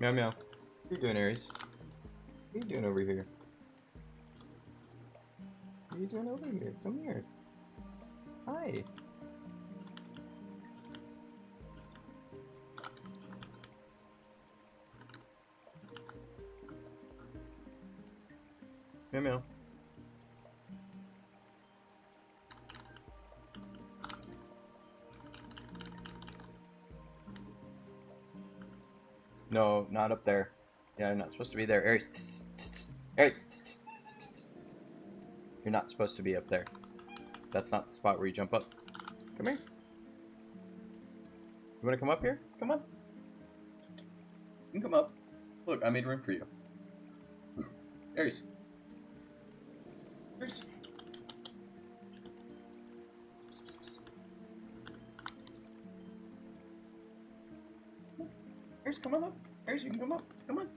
Meow meow. What are you doing, Aries? What are you doing over here? What are you doing over here? Come here. Hi. Meow meow. No, not up there. Yeah, I'm not supposed to be there. Aries. Aries. You're not supposed to be up there. That's not the spot where you jump up. Come here. You want to come up here? Come on. You can come up. Look, I made room for you. Aries. Aries. Aries, come on up. Aries, you can come up. Come on.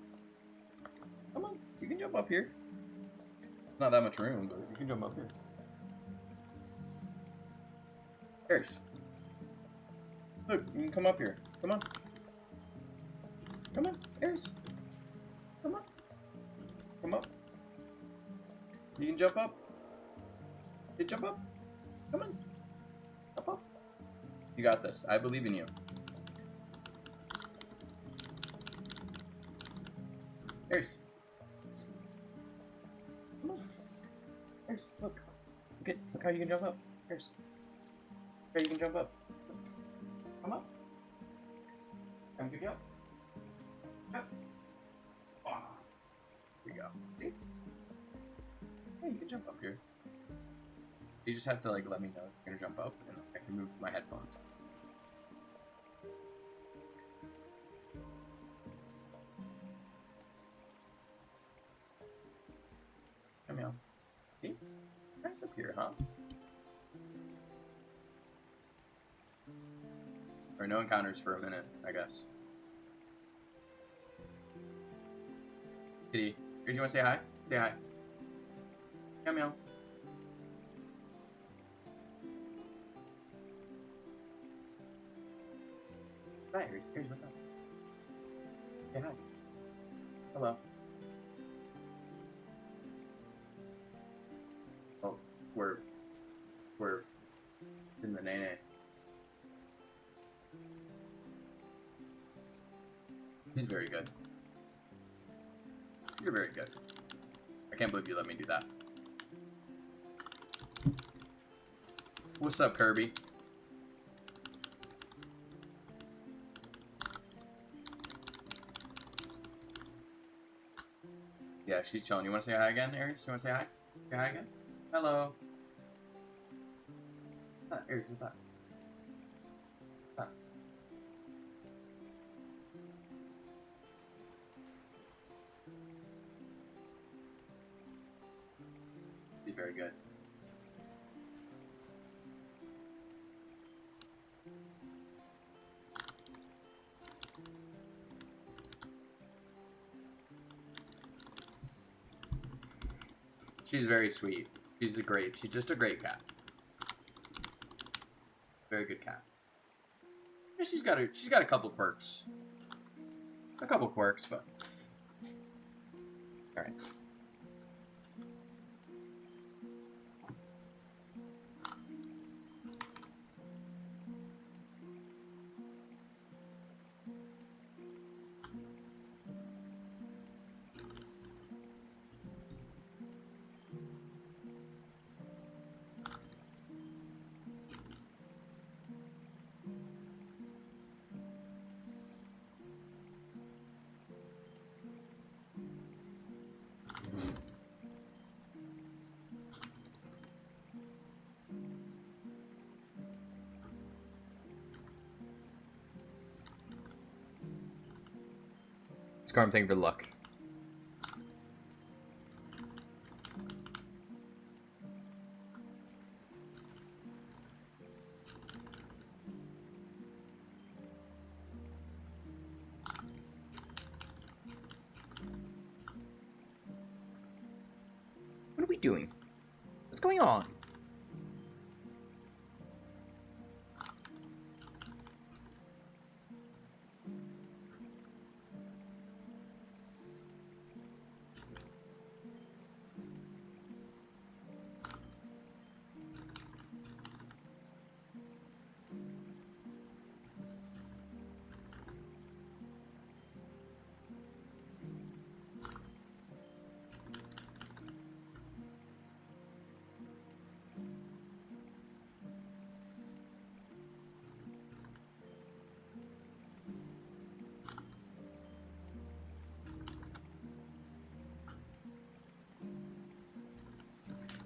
Come on. You can jump up here. Not that much room, but you can jump up here. Aries. Look, you can come up here. Come on. Come on, Aries. Come on. Come up. You can jump up. You jump up. Come on. Up, up. You got this. I believe in you. Aries. Come on. Aries, look. Look how you can jump up. Aries. Look how you can jump up. Come up. Come pick you up. Yep. Oh, here we go. See? Hey, you can jump up here. You just have to like let me know you're gonna jump up, and I can move my headphones. Come on. See? Nice up here, huh? Or no encounters for a minute, I guess. Kitty, you want to say hi? Say hi. Meow meow. Hi, Aries. Aries, what's up? Say hi. Hello. Oh, we're in the nene. He's very good. You're very good. I can't believe you let me do that. What's up, Kirby? Yeah, she's chilling. You want to say hi again, Aries? You want to say hi? Say hi again? Hello. Aries, what's up? What's up? Be very good. She's very sweet. She's just a great cat. Very good cat. Yeah, she's got a couple quirks. A couple quirks, but all right. Scarm, thank you for the luck. What are we doing? What's going on?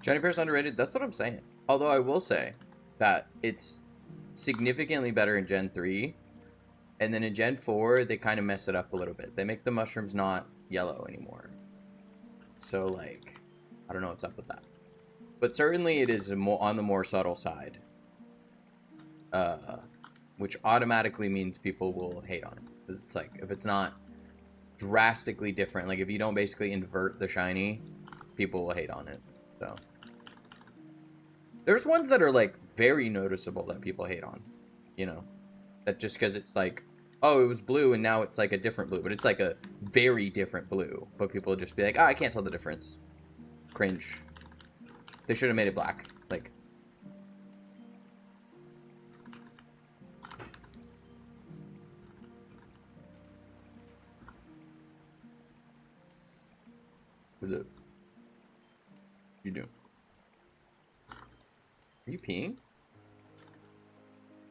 Shiny Paras underrated? That's what I'm saying. Although I will say that it's significantly better in Gen 3. And then in Gen 4, they kind of mess it up a little bit. They make the mushrooms not yellow anymore. So, like, I don't know what's up with that. But certainly it is on the more subtle side. Which automatically means people will hate on it. Because it's like, if it's not drastically different, like if you don't basically invert the shiny, people will hate on it. So there's ones that are like very noticeable that people hate on, you know, that just because it's like, oh, it was blue and now it's like a different blue, but it's like a very different blue, but people will just be like, oh, I can't tell the difference. Cringe. They should have made it black. Like, is it? You do. Are you peeing?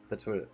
That's what it...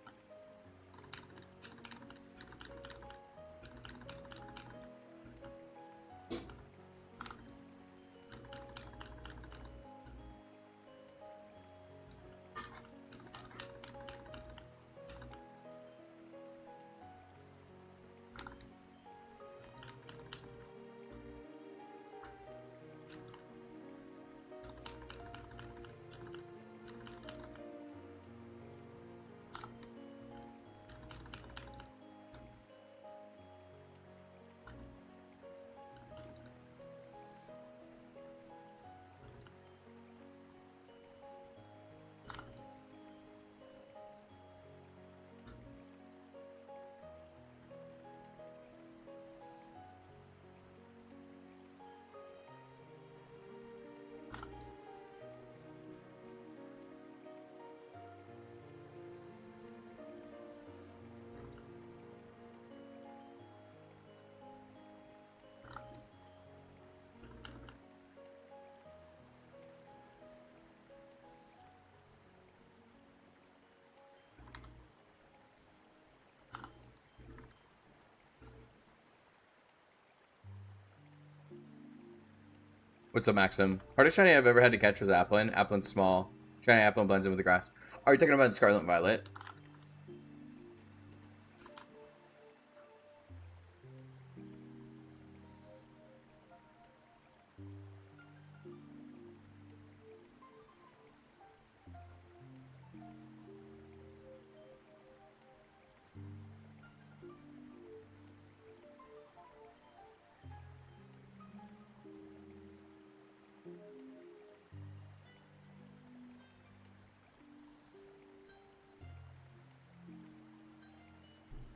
What's up, Maxim? Hardest shiny I've ever had to catch was Applin. Applin's small. Shiny Applin blends in with the grass. Are you talking about Scarlet and Violet?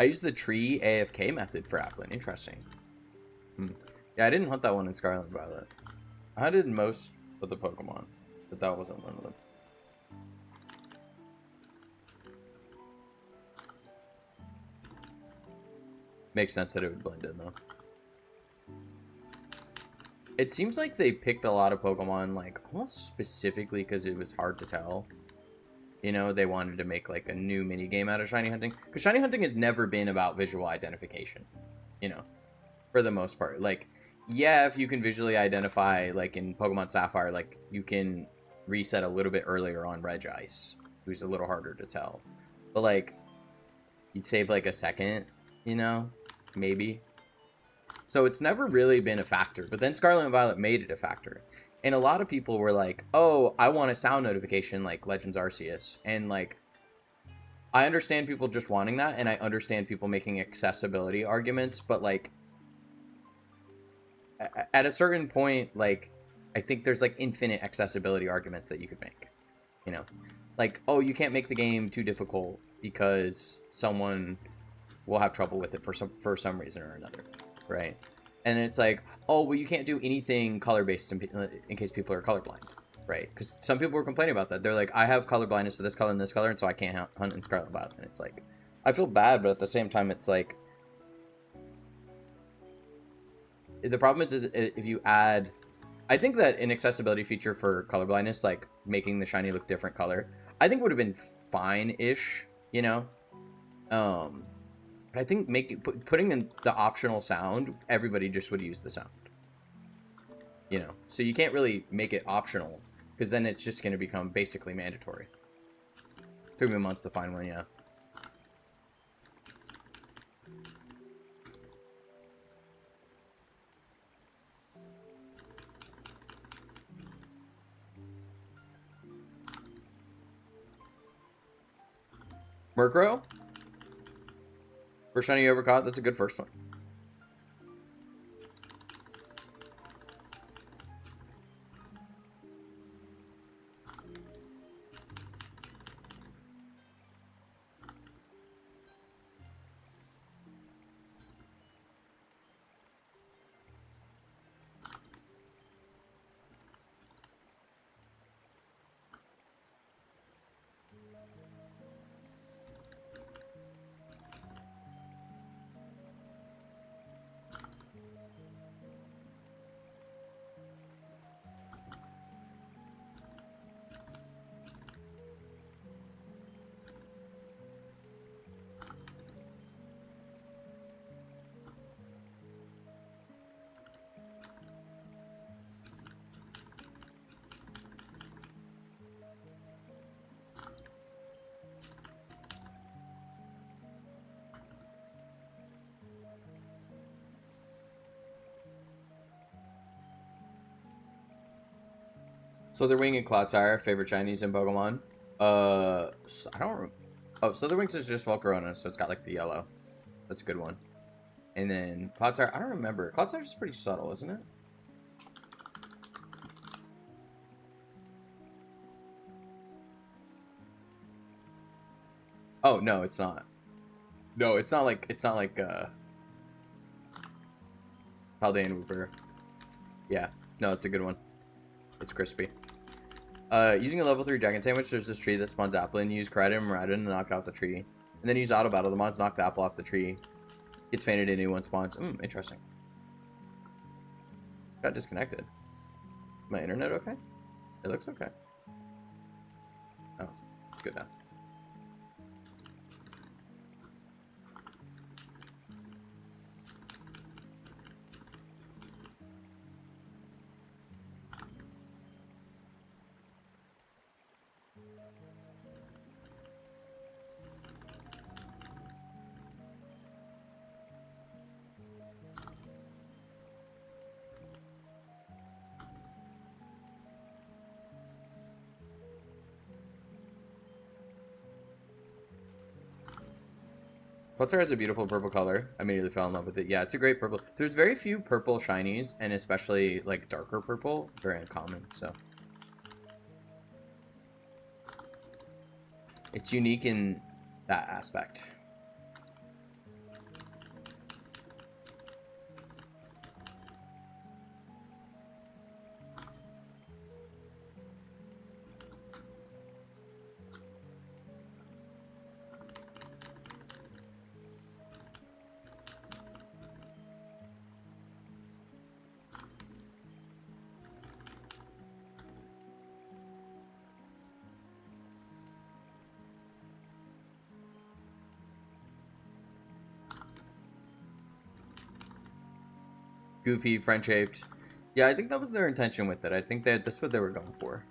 I used the tree AFK method for Applin. Interesting. Yeah, I didn't hunt that one in Scarlet and Violet. I hunted most of the Pokemon, but that wasn't one of them. Makes sense that it would blend in, though. It seems like they picked a lot of Pokemon, like, almost specifically because it was hard to tell. You know, they wanted to make, like, a new minigame out of shiny hunting. Because shiny hunting has never been about visual identification. You know, for the most part. Like, yeah, if you can visually identify, like, in Pokemon Sapphire, like, you can reset a little bit earlier on Regice, who's a little harder to tell. But, like, you'd save, like, a second, you know? Maybe. So it's never really been a factor. But then Scarlet and Violet made it a factor. And a lot of people were like, oh, I want a sound notification like Legends Arceus. And, like, I understand people just wanting that. And I understand people making accessibility arguments. But, like, at a certain point, like, I think there's, like, infinite accessibility arguments that you could make. You know? Like, oh, you can't make the game too difficult because someone will have trouble with it for some reason or another. Right? And it's like, oh, well, you can't do anything color-based in case people are colorblind, right? Because some people were complaining about that. They're like, I have color blindness to this color and this color, and so I can't hunt in Scarlet Violet. And it's like, I feel bad, but at the same time, it's like, the problem is if you add, I think that an accessibility feature for color blindness, like making the shiny look different color, I think would have been fine-ish, you know? But I think putting in the optional sound, everybody just would use the sound. You know? So you can't really make it optional Because then it's just going to become basically mandatory. Took me months to find one, yeah. Murkrow? First shiny you ever caught? That's a good first one. Slitherwing and Clodsire, favorite Chinese in Pokemon. I don't. Oh, Slitherwings is just Volcarona, so it's got like the yellow. That's a good one. And then Clodsire, I don't remember. Clodsire is pretty subtle, isn't it? Oh no, it's not. No, it's not like Paldean Wooper. Yeah, no, it's a good one. It's crispy. Using a level 3 Dragon Sandwich, there's this tree that spawns apple, and you use Koraidon and Miraidon to knock it off the tree. And then use Auto Battle. The mods knock the apple off the tree. Gets fainted and a new one spawns. Interesting. Got disconnected. My internet okay? It looks okay. Oh, it's good now. Clodsire has a beautiful purple color. I immediately fell in love with it. Yeah, it's a great purple. There's very few purple shinies, and especially like darker purple, very uncommon. So it's unique in that aspect. Goofy, French-shaped. Yeah, I think that was their intention with it. I think that that's what they were going for.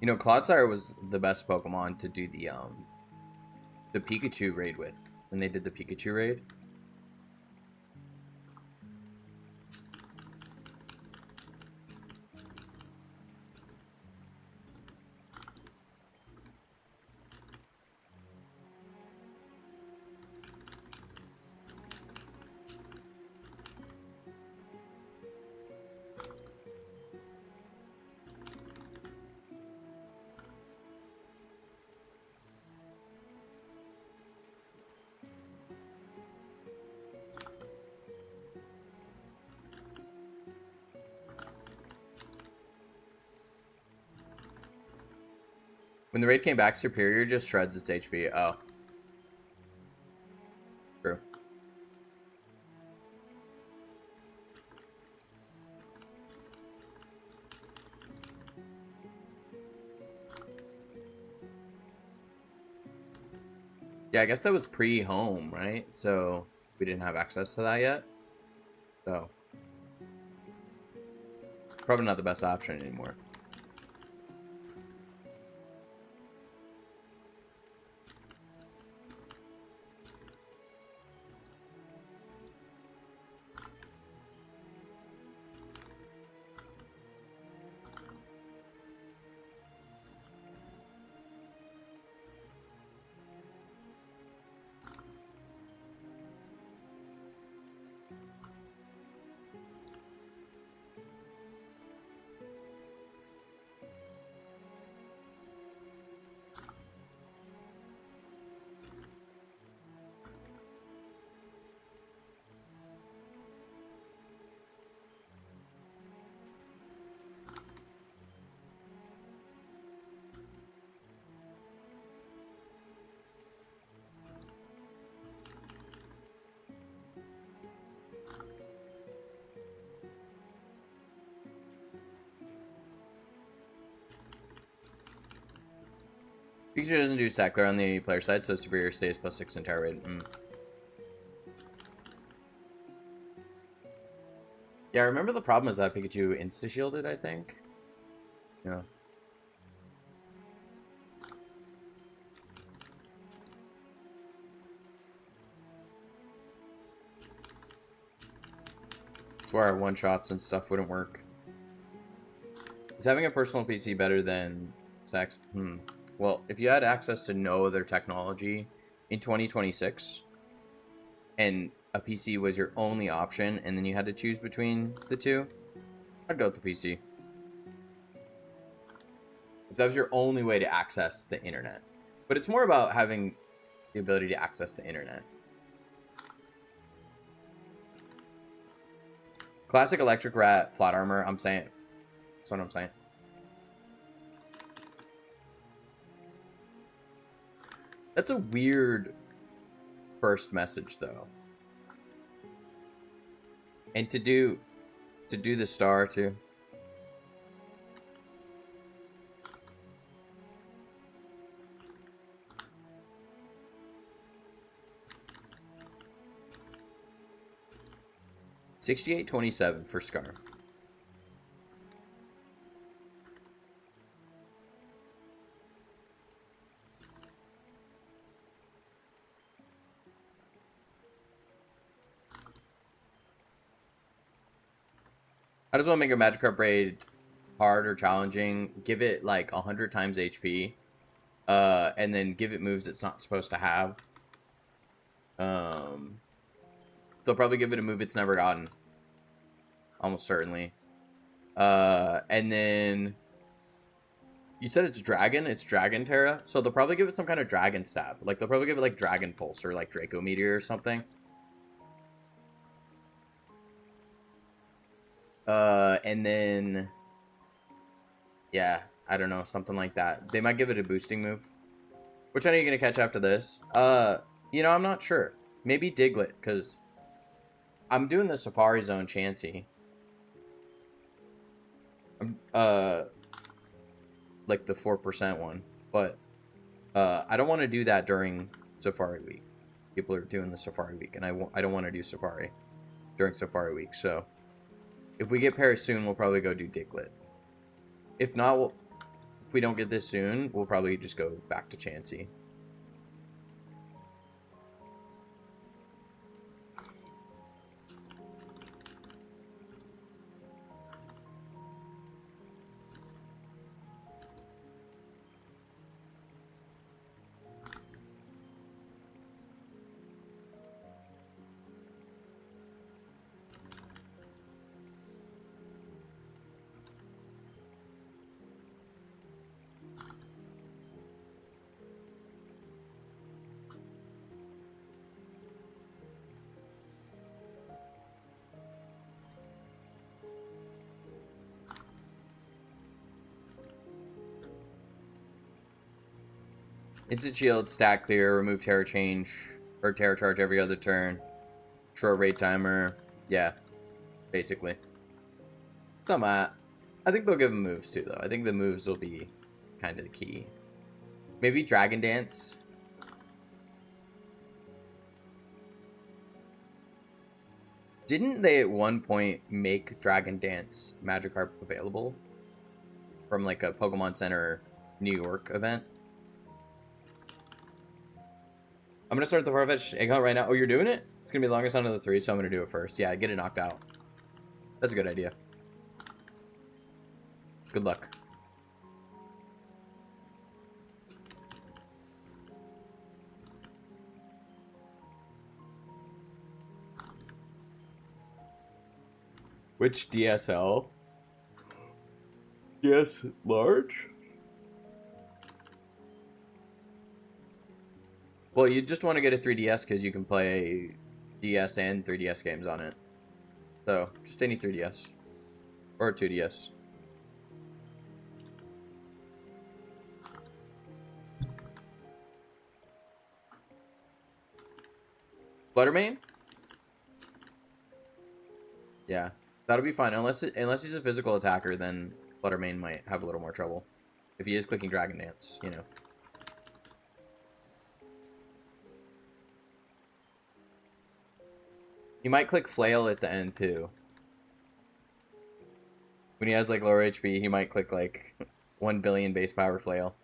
You know, Clodsire was the best Pokemon to do the Pikachu raid with. When they did the Pikachu raid. When the raid came back, Superior just shreds its HP. Oh. True. Yeah, I guess that was pre-home, right? So we didn't have access to that yet. So probably not the best option anymore. Pikachu doesn't do stat clear on the player side, so superior stays +6 entire rate. Yeah, I remember the problem is that Pikachu insta-shielded, I think. Yeah. That's where our one-shots and stuff wouldn't work. Is having a personal PC better than sex? Well, if you had access to no other technology in 2026, and a PC was your only option, and then you had to choose between the two, I'd go with the PC. If that was your only way to access the internet. But it's more about having the ability to access the internet. Classic electric rat plot armor, I'm saying. That's what I'm saying. That's a weird first message, though. And to do the star, too. $68.27 for Scar. I just want to make a Magikarp Braid hard or challenging. Give it like 100 times HP. And then give it moves it's not supposed to have. They'll probably give it a move it's never gotten. Almost certainly. And then... You said it's Dragon? It's Dragon Terra? So they'll probably give it some kind of Dragon Stab. Like, they'll probably give it, like, Dragon Pulse or, like, Draco Meteor or something. And then... Yeah, I don't know. Something like that. They might give it a boosting move. Which one are you going to catch after this? You know, I'm not sure. Maybe Diglett, because... I'm doing the Safari Zone Chansey. Like the 4% one. But, I don't want to do that during Safari Week. People are doing the Safari Week, and I don't want to do Safari during Safari Week, so... If we get Paris soon, we'll probably go do Diglett. If not, if we don't get this soon, we'll probably just go back to Chansey. Instant shield, stat clear, remove terror change, or terror charge every other turn. Short rate timer. Yeah, basically. Some, I think they'll give them moves too, though. I think the moves will be kind of the key. Maybe Dragon Dance. Didn't they at one point make Dragon Dance Magikarp available from like a Pokemon Center New York event? I'm gonna start the Farfetch egg hunt right now. Oh, you're doing it? It's gonna be the longest hunt of the 3, so I'm gonna do it first. Yeah, get it knocked out. That's a good idea. Good luck. Which DSL? DS large? Well, you just want to get a 3DS because you can play DS and 3DS games on it. So, just any 3DS. Or a 2DS. Buttermane? Yeah, that'll be fine. Unless he's a physical attacker, then Buttermane might have a little more trouble. If he is clicking Dragon Dance, you know. He might click Flail at the end, too. When he has, like, lower HP, he might click, like, 1 billion base power Flail.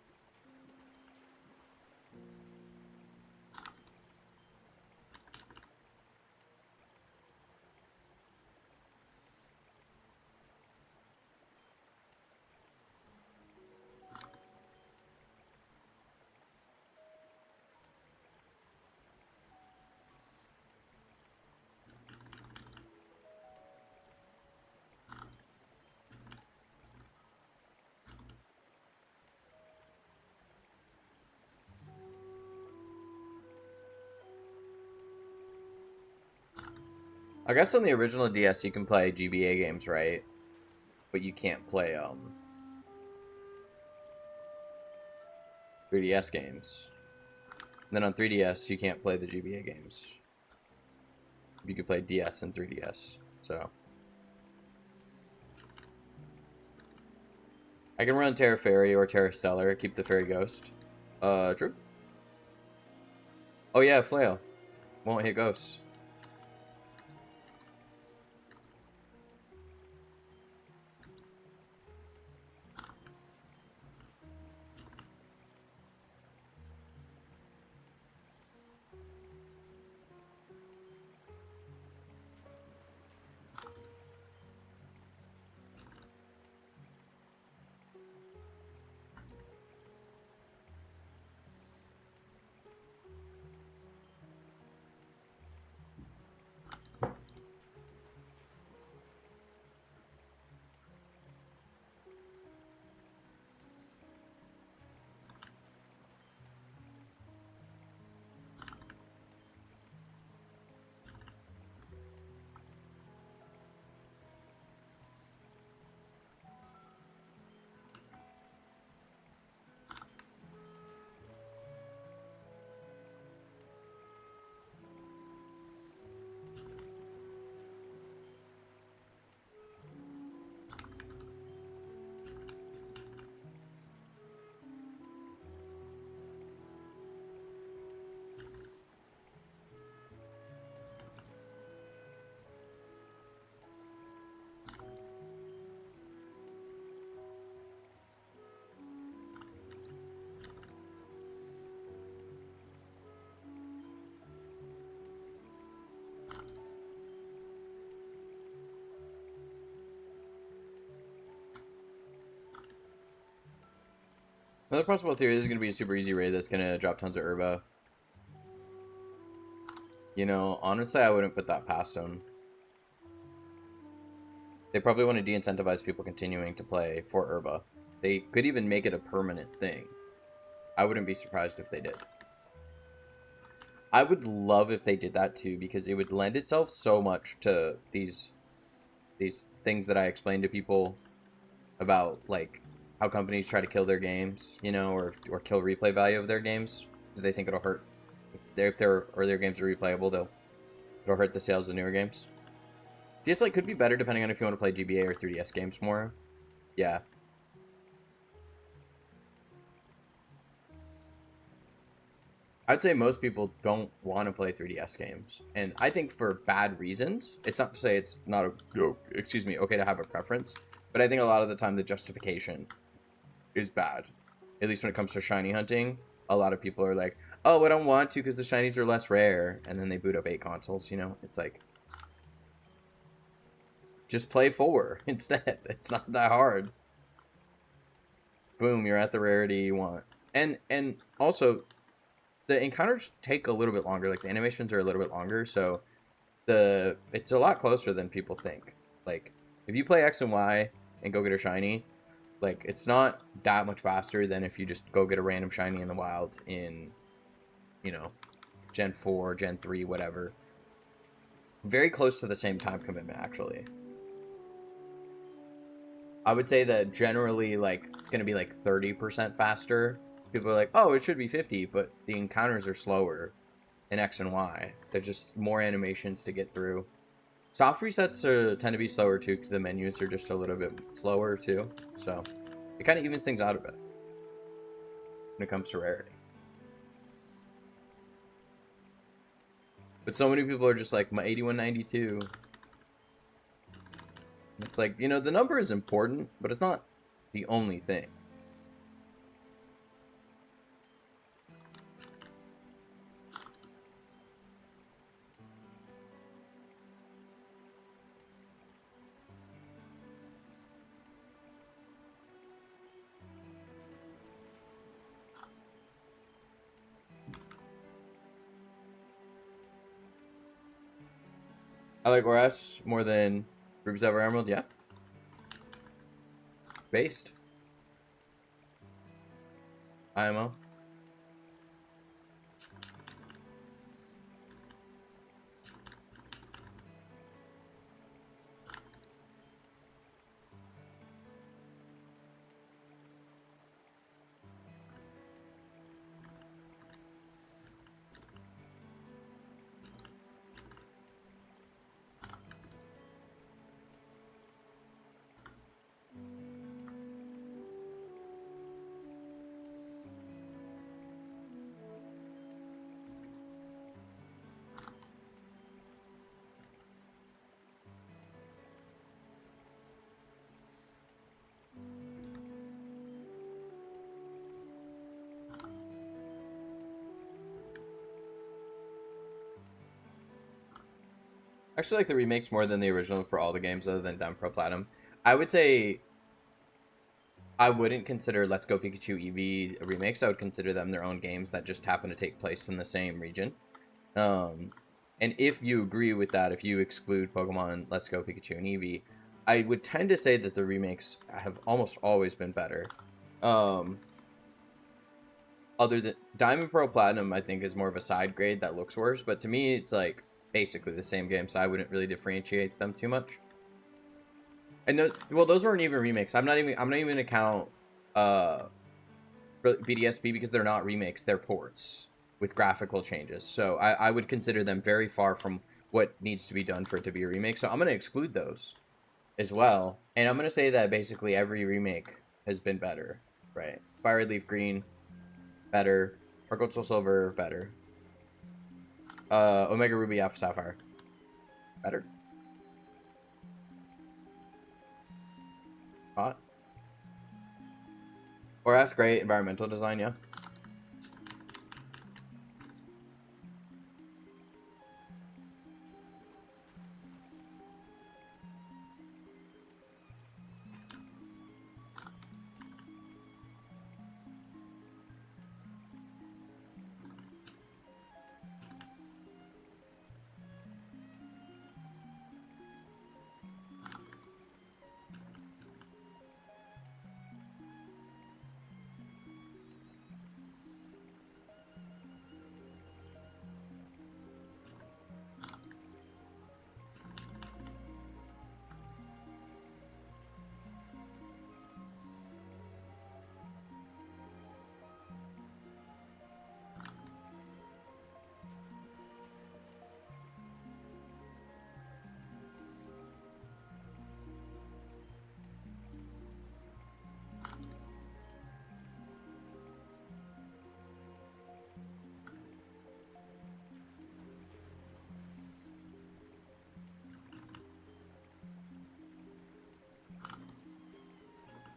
I guess on the original DS you can play GBA games, right? But you can't play 3DS games. And then on 3DS you can't play the GBA games. You can play DS and 3DS. So I can run Terra Fairy or Terra Stellar, keep the Fairy Ghost. True. Oh yeah, Flail. Won't hit Ghost. Another possible theory, this is going to be a super easy raid that's going to drop tons of Herba. You know, honestly, I wouldn't put that past them. They probably want to de-incentivize people continuing to play for Herba. They could even make it a permanent thing. I wouldn't be surprised if they did. I would love if they did that too, because it would lend itself so much to these things that I explained to people about, like, how companies try to kill their games, you know, or kill replay value of their games because they think it'll hurt. If their earlier games are replayable, it'll hurt the sales of newer games. DS Lite could be better depending on if you want to play GBA or 3DS games more. Yeah. I'd say most people don't want to play 3DS games, and I think for bad reasons. It's not to say it's not okay to have a preference, but I think a lot of the time the justification is bad. At least when it comes to shiny hunting, a lot of people are like, "Oh, I don't want to because the shinies are less rare," and then they boot up 8 consoles. You know, it's like just play 4 instead. It's not that hard. Boom, you're at the rarity you want, and also the encounters take a little bit longer. Like the animations are a little bit longer, so it's a lot closer than people think. Like if you play X and Y and go get a shiny, like it's not that much faster than if you just go get a random shiny in the wild in, you know, Gen 4, Gen 3, whatever. Very close to the same time commitment, actually. I would say that generally, like, going to be like 30% faster. People are like, oh, it should be 50, but the encounters are slower in X and Y. They're just more animations to get through. Soft resets tend to be slower too, because the menus are just a little bit slower too. So it kind of evens things out a bit when it comes to rarity. But so many people are just like, my 8192. It's like, you know, the number is important, but it's not the only thing. I like ORS more than Ruby's Ever Emerald, yeah. Based. IMO. I actually like the remakes more than the original for all the games other than Diamond Pro Platinum. I would say I wouldn't consider Let's Go Pikachu Eevee remakes. I would consider them their own games that just happen to take place in the same region. And if you agree with that, if you exclude Pokemon Let's Go Pikachu and Eevee, I would tend to say that the remakes have almost always been better. Other than Diamond Pearl Platinum, I think is more of a side grade that looks worse, but to me it's like basically the same game, so I wouldn't really differentiate them too much. And no, well, those weren't even remakes. I'm not even gonna count BDSP because they're not remakes, they're ports with graphical changes. So I would consider them very far from what needs to be done for it to be a remake. So I'm gonna exclude those as well, and I'm gonna say that basically every remake has been better, right? Fire Red Leaf Green, better. Heart Soul Silver, better. Omega Ruby Alpha Sapphire, better. Hot. Or that's great environmental design, yeah.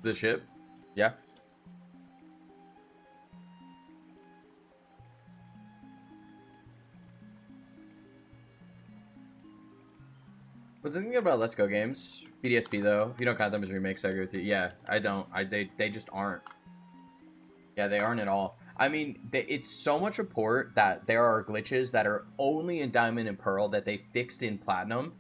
The ship? Yeah. Was thinking about Let's Go games. BDSP though. If you don't count them as remakes, I agree with you. Yeah, I don't. They just aren't. Yeah, they aren't at all. I mean, it's so much a port that there are glitches that are only in Diamond and Pearl that they fixed in Platinum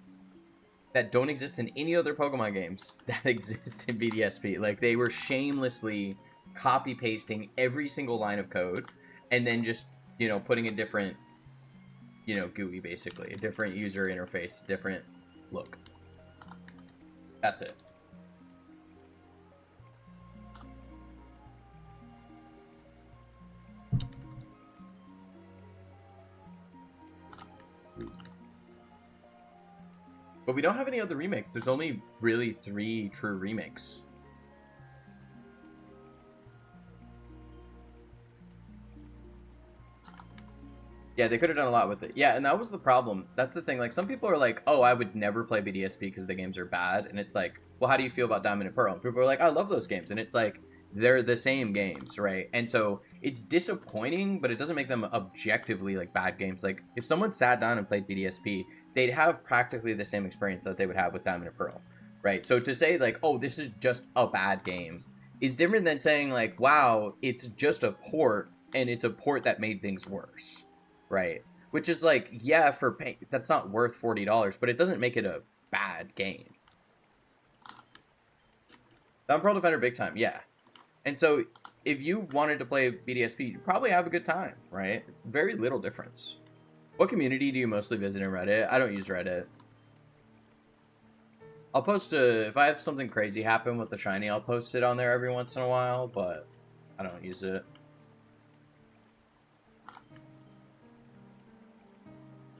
that don't exist in any other Pokemon games that exist in BDSP. Like, they were shamelessly copy pasting every single line of code and then just, you know, putting a different, you know, GUI basically, a different user interface, different look. That's it. But we don't have any other remakes. There's only really 3 true remakes. Yeah, they could have done a lot with it. Yeah, and that was the problem. That's the thing. Like, some people are like, oh, I would never play BDSP because the games are bad. And it's like, well, how do you feel about Diamond and Pearl? And people are like, I love those games. And it's like, they're the same games, right? And so it's disappointing, but it doesn't make them objectively like bad games. Like, if someone sat down and played BDSP, they'd have practically the same experience that they would have with Diamond and Pearl, right? So to say like, oh, this is just a bad game is different than saying like, wow, it's just a port and it's a port that made things worse, right? Which is like, yeah, for pay, that's not worth $40, but it doesn't make it a bad game. Diamond Pearl Defender big time, yeah. And so if you wanted to play BDSP, you probably have a good time, right? It's very little difference. What community do you mostly visit in Reddit? I don't use Reddit. I'll post if I have something crazy happen with the shiny, I'll post it on there every once in a while, but I don't use it.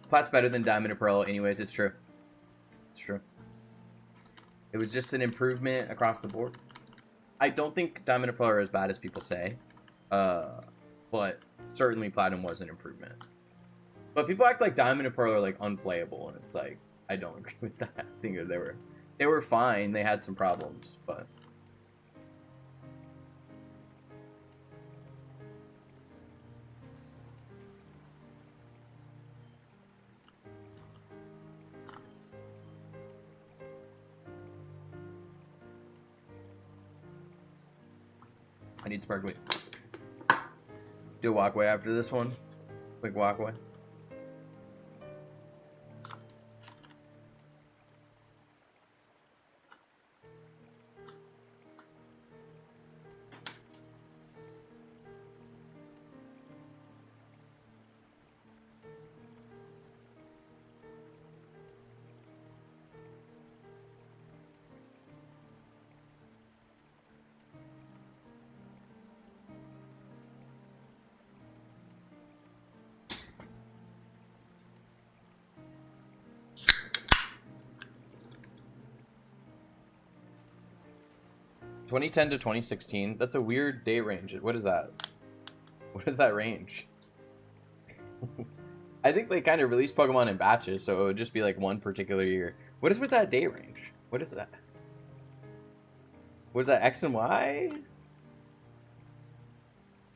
Plat's better than Diamond and Pearl anyways, it's true. It's true. It was just an improvement across the board. I don't think Diamond and Pearl are as bad as people say, but certainly Platinum was an improvement. But people act like Diamond and Pearl are like unplayable, and it's like, I don't agree with that. I think they were fine. They had some problems, but I need Sparkly. Do a walkway after this one. Quick walkway. (2010 to 2016). That's a weird day range. What is that? What is that range? I think they kind of release Pokemon in batches, so it would just be like one particular year. What is with that day range? What is that? What is that, X and Y?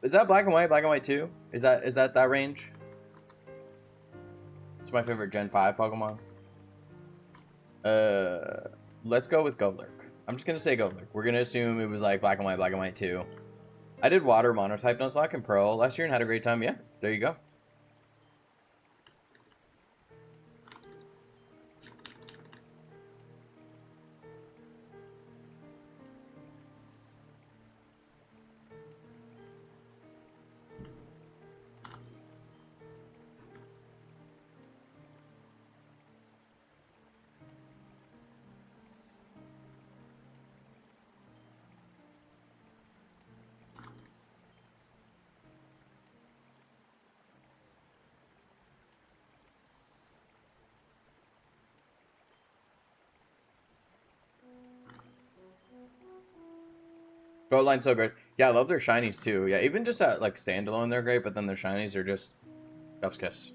Is that Black and White? Black and White 2? Is that range? It's my favorite Gen 5 Pokemon. Let's go with Golurk. I'm just gonna say Golurk. We're gonna assume it was like Black and White 2. I did Water Monotype Nuzlocke and Pearl last year and had a great time. Yeah, there you go. Gold Line's so great. Yeah, I love their shinies too. Yeah, even just at like standalone they're great, but then their shinies are just chef's kiss.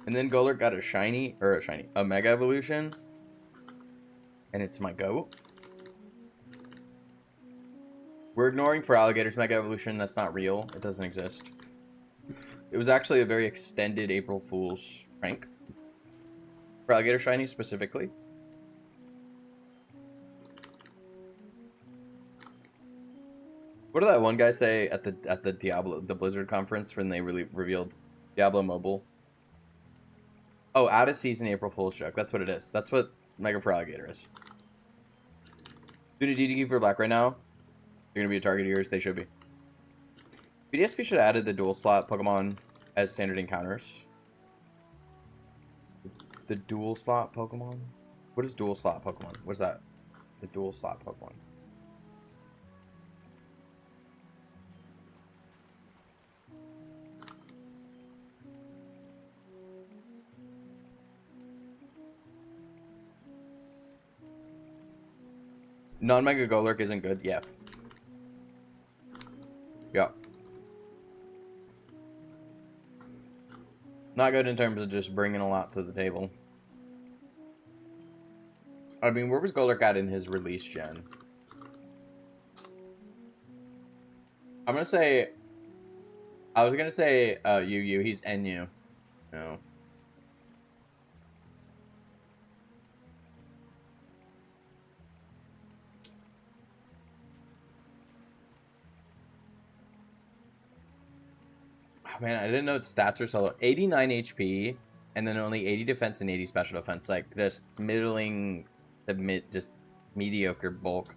And then Golurk got a Mega Evolution. And it's my goat. We're ignoring FRLG's Mega Evolution. That's not real. It doesn't exist. It was actually a very extended April Fool's prank. For Alligator Shiny specifically. What did that one guy say at the Blizzard conference when they really revealed Diablo Mobile? Oh, out of season April Fool's joke. That's what it is. That's what Mega for Alligator is. Doing a GTQ for Black right now. They're gonna be a target of yours. They should be. BDSP should have added the dual slot Pokemon as standard encounters. The dual slot Pokemon? What is dual slot Pokemon? What's that? The dual slot Pokemon. Non-Mega Golurk isn't good? Yeah. Yeah. Not good in terms of just bringing a lot to the table. I mean, where was Golurk at in his release gen? I'm gonna say... I was gonna say, Yu. He's NU. No. Oh, man, I didn't know stats are so low. 89 HP, and then only 80 defense and 80 special defense. Like, just middling, just mediocre bulk.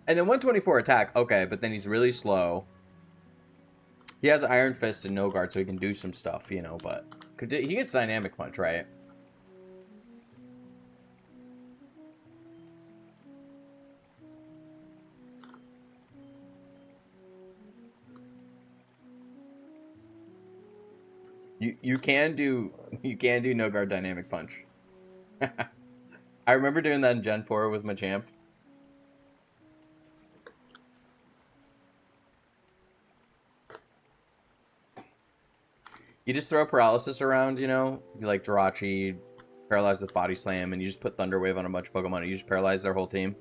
And then 124 attack. Okay, but then he's really slow. He has Iron Fist and No Guard, so he can do some stuff, you know, but... He gets Dynamic Punch, right? You can do No Guard Dynamic Punch. I remember doing that in Gen 4 with my champ. You just throw paralysis around, you know? You like Jirachi, paralyzed with Body Slam, and you just put Thunder Wave on a bunch of Pokemon, and you just paralyze their whole team.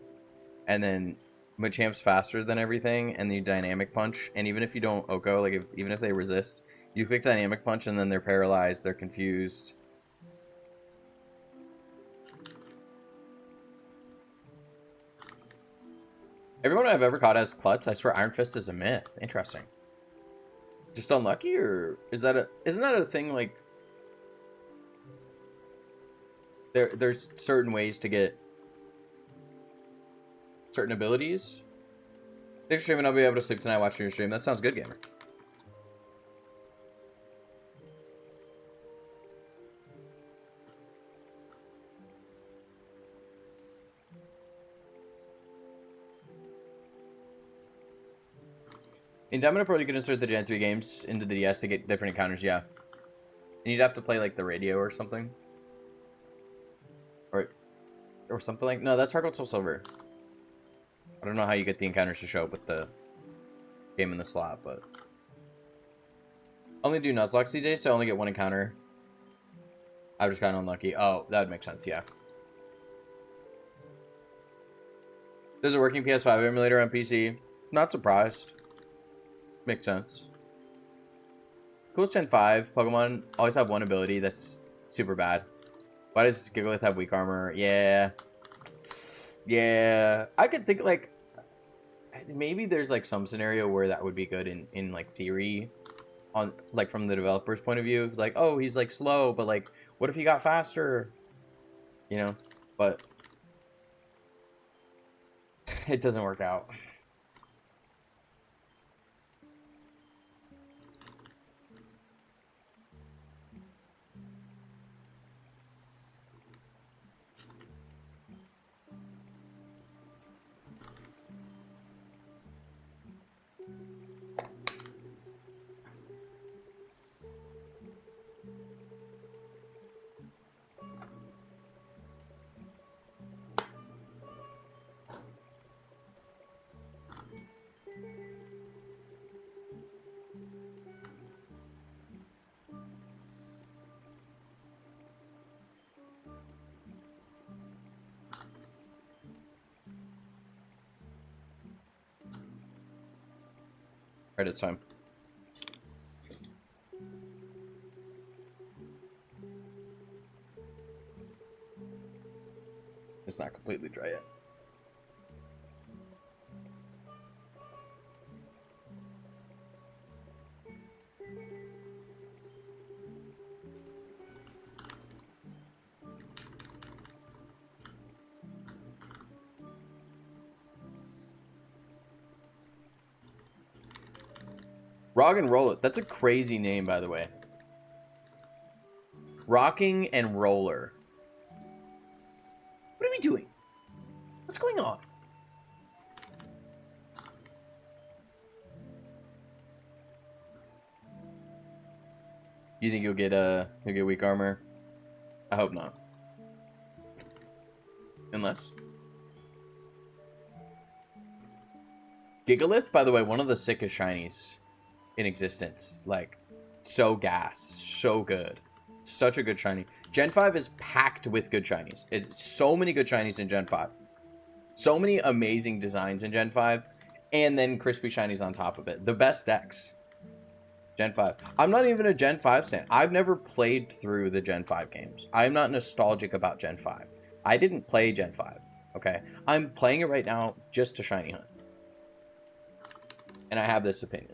And then Machamp's faster than everything, and you Dynamic Punch, and even if you don't Oko, like even if they resist, you click Dynamic Punch, and then they're paralyzed, they're confused. Everyone I've ever caught as Klutz, I swear Iron Fist is a myth. Interesting. Just unlucky, or isn't that a thing, like... There's certain ways to get certain abilities? Thanks for streaming. I'll be able to sleep tonight watching your stream. That sounds good, gamer. In Diamond Pro, you can insert the Gen 3 games into the DS to get different encounters, yeah. And you'd have to play, like, the radio or something. Or something like... No, that's Heart Gold Soul Silver. I don't know how you get the encounters to show up with the game in the slot, but... Only do Nuzlocke CJ, so I only get one encounter. I was just kind of unlucky. Oh, that would make sense, yeah. There's a working PS5 emulator on PC. Not surprised. Makes sense. Coolest Gen 5 Pokemon always have one ability that's super bad. Why does Gigalith have weak armor? Yeah. Yeah. I could think, like... Maybe there's, like, some scenario where that would be good in like, theory. On, like, from the developer's point of view. It's like, oh, he's, like, slow, but, like, what if he got faster? You know? But... It doesn't work out. Alright, it's time. It's not completely dry yet. Rock and Roll It. That's a crazy name, by the way. Rocking and Roller. What are we doing? What's going on? You think you'll get weak armor? I hope not. Unless. Gigalith, by the way, one of the sickest shinies in existence. Like, so gas. So good. Such a good shiny. Gen 5 is packed with good shinies. It's so many good shinies in Gen 5. So many amazing designs in Gen 5. And then crispy shinies on top of it. The best decks. Gen 5. I'm not even a Gen 5 stan. I've never played through the Gen 5 games. I'm not nostalgic about Gen 5. I didn't play Gen 5. Okay? I'm playing it right now just to shiny hunt. And I have this opinion.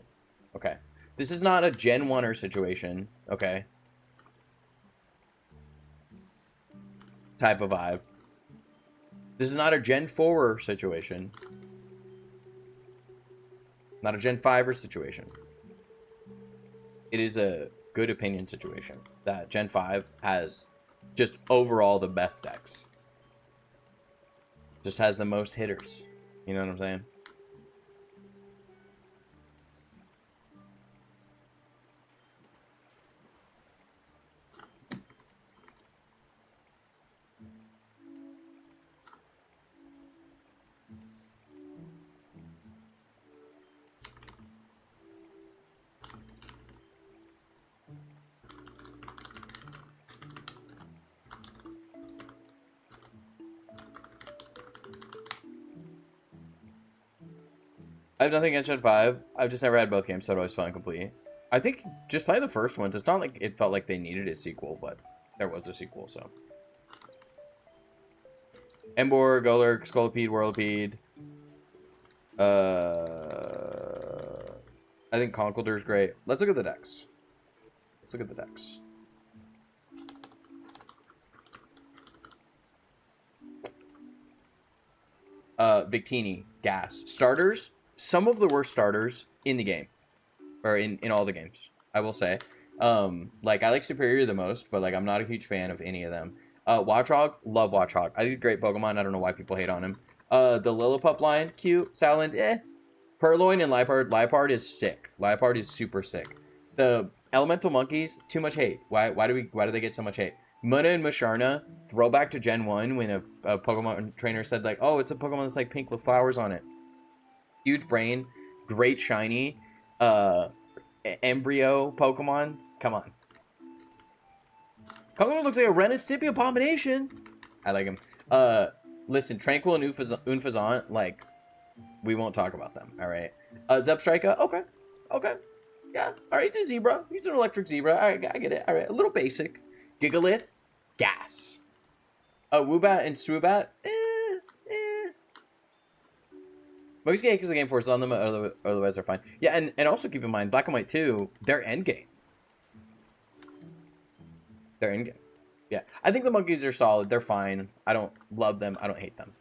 Okay? This is not a Gen 1er situation. Okay? Type of vibe. This is not a Gen 4er situation. Not a Gen 5er situation. It is a good opinion situation that Gen 5 has just overall the best decks. Just has the most hitters. You know what I'm saying? I have nothing against Gen 5. I've just never had both games, so it always felt incomplete. I think just play the first ones. It's not like it felt like they needed a sequel, but there was a sequel, so. Emboar, Golurk, Scolipede, Whirlipede. I think Conkeldurr's great. Let's look at the decks. Let's look at the decks. Victini, Gas. Starters. Some of the worst starters in the game. Or in all the games, I will say. Like, I like Superior the most, but, like, I'm not a huge fan of any of them. Watchog, love Watchog. I think a great Pokemon. I don't know why people hate on him. The Lillipup line, cute. Saland, eh. Purloin and Liepard. Liepard is sick. Liepard is super sick. The Elemental Monkeys, too much hate. Why do they get so much hate? Muna and Musharna, throwback to Gen 1 when a Pokemon trainer said, like, oh, it's a Pokemon that's, like, pink with flowers on it. Huge brain, great shiny, embryo Pokemon. Come on. Conkeldurr looks like a Renisipia abomination. I like him. Listen, Tranquil and Unfazant, like, we won't talk about them, alright? Zepstrika, okay. Okay. Yeah, alright, he's a zebra. He's an electric zebra. Alright, I get it. Alright, a little basic. Gigalith, gas. Woobat and Swoobat, Most get 'cause the game forces on them, otherwise they're fine. Yeah, and also keep in mind, Black and White 2, they're endgame. They're endgame. Yeah, I think the monkeys are solid. They're fine. I don't love them. I don't hate them.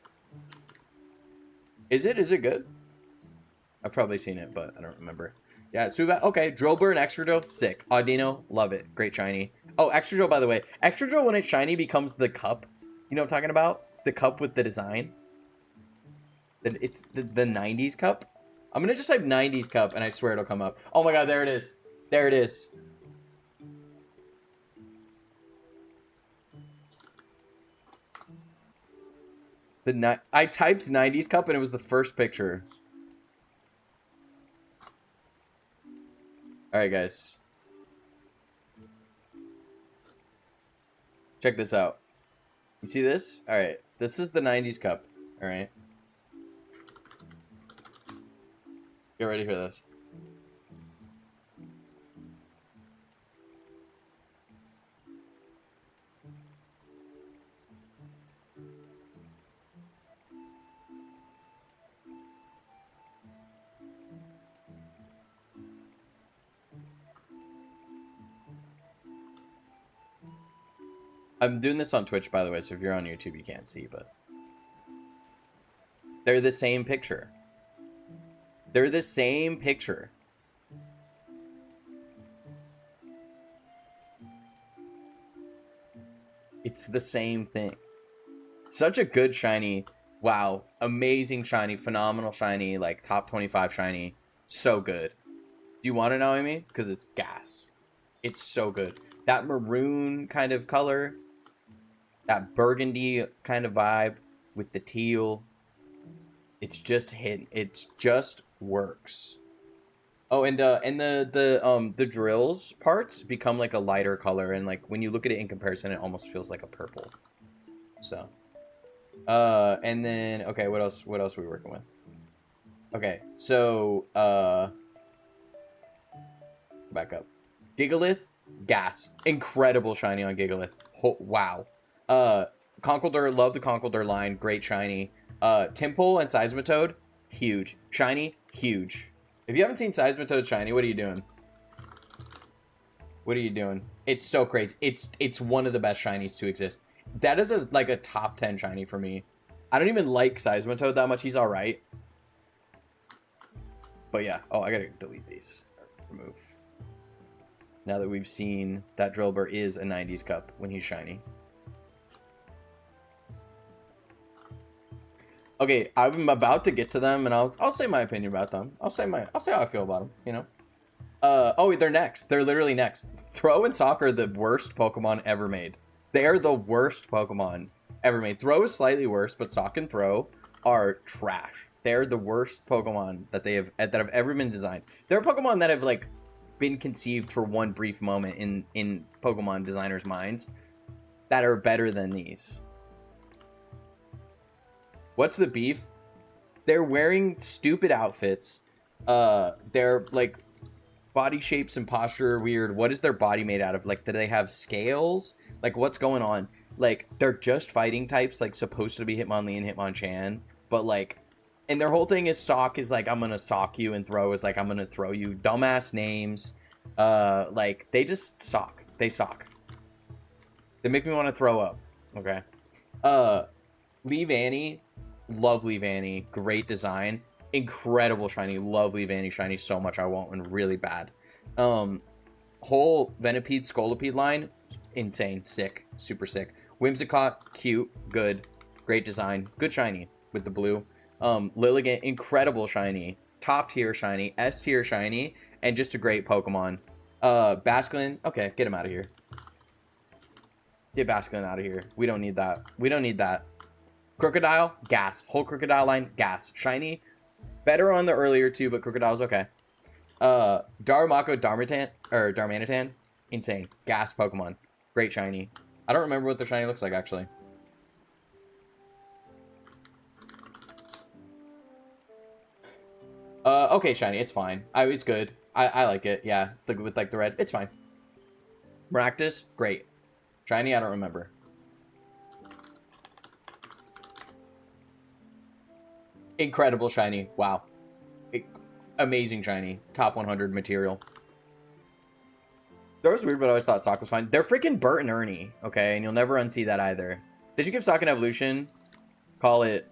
Is it good? I've probably seen it, but I don't remember. Yeah, Subat, okay. Drillbur and Excadrill, sick. Audino, love it. Great shiny. Oh, Excadrill, by the way. Excadrill, when it's shiny, becomes the cup. You know what I'm talking about? The cup with the design. It's the 90s cup. I'm going to just type 90s cup, and I swear it'll come up. Oh my god, there it is. There it is. I typed 90s cup, and it was the first picture. Alright, guys. Check this out. You see this? Alright. This is the 90s cup. Alright. Get ready for this. I'm doing this on Twitch, by the way, so if you're on YouTube, you can't see, but they're the same picture. They're the same picture. It's the same thing. Such a good shiny. Wow. Amazing shiny. Phenomenal shiny. Like, top 25 shiny. So good. Do you want to know what I mean? Because it's gas. It's so good. That maroon kind of color. That burgundy kind of vibe with the teal. It's just hidden. It just works. Oh, and the drills parts become like a lighter color, and like when you look at it in comparison, it almost feels like a purple. So, and then okay, what else are we working with? Okay, so back up. Gigalith, gas, incredible shiny on Gigalith. Wow. Conkeldurr, love the Conkeldurr line, great shiny. Temple and Seismitoad, huge. Shiny, huge. If you haven't seen Seismitoad shiny, what are you doing? What are you doing? It's so crazy. It's one of the best shinies to exist. That is like a top 10 shiny for me. I don't even like Seismitoad that much. He's all right. But yeah. Oh, I gotta delete these. Remove. Now that we've seen that Drillbur is a 90s cup when he's shiny. Okay, I'm about to get to them, and I'll say my opinion about them. I'll say how I feel about them. You know. Oh, they're next. They're literally next. Throw and Sock are the worst Pokemon ever made. They are the worst Pokemon ever made. Throw is slightly worse, but Sock and Throw are trash. They're the worst Pokemon that have ever been designed. They're Pokemon that have like been conceived for one brief moment in Pokemon designers' minds that are better than these. What's the beef? They're wearing stupid outfits. Their like body shapes and posture are weird. What is their body made out of? Like, do they have scales? Like, what's going on? Like, they're just fighting types, like supposed to be Hitmonlee and Hitmonchan, but like, and their whole thing is Sock is like, I'm gonna sock you, and Throw is like, I'm gonna throw you. Dumbass names. Like, they just sock. They sock. They make me want to throw up. Okay. Leavanny. Love Leavanny. Great design. Incredible shiny. Love Leavanny shiny so much. I want one really bad. Whole Venipede, Scolipede line. Insane. Sick. Super sick. Whimsicott. Cute. Good. Great design. Good shiny with the blue. Lilligant. Incredible shiny. Top tier shiny. S tier shiny. And just a great Pokemon. Basculin. Okay, get him out of here. Get Basculin out of here. We don't need that. We don't need that. Crocodile, gas. Whole Crocodile line, gas. Shiny, better on the earlier two, but Crocodile's okay. Darumaka, Darmanitan, insane. Gas Pokemon. Great shiny. I don't remember what the shiny looks like, actually. Okay, shiny, it's fine. It's good. I like it, yeah. With like the red, it's fine. Maractus, great. Shiny, I don't remember. Incredible shiny. Wow. Amazing shiny. Top 100 material. That was weird, but I always thought Sock was fine. They're freaking Bert and Ernie, okay? And you'll never unsee that either. Did you give Sock an evolution? Call it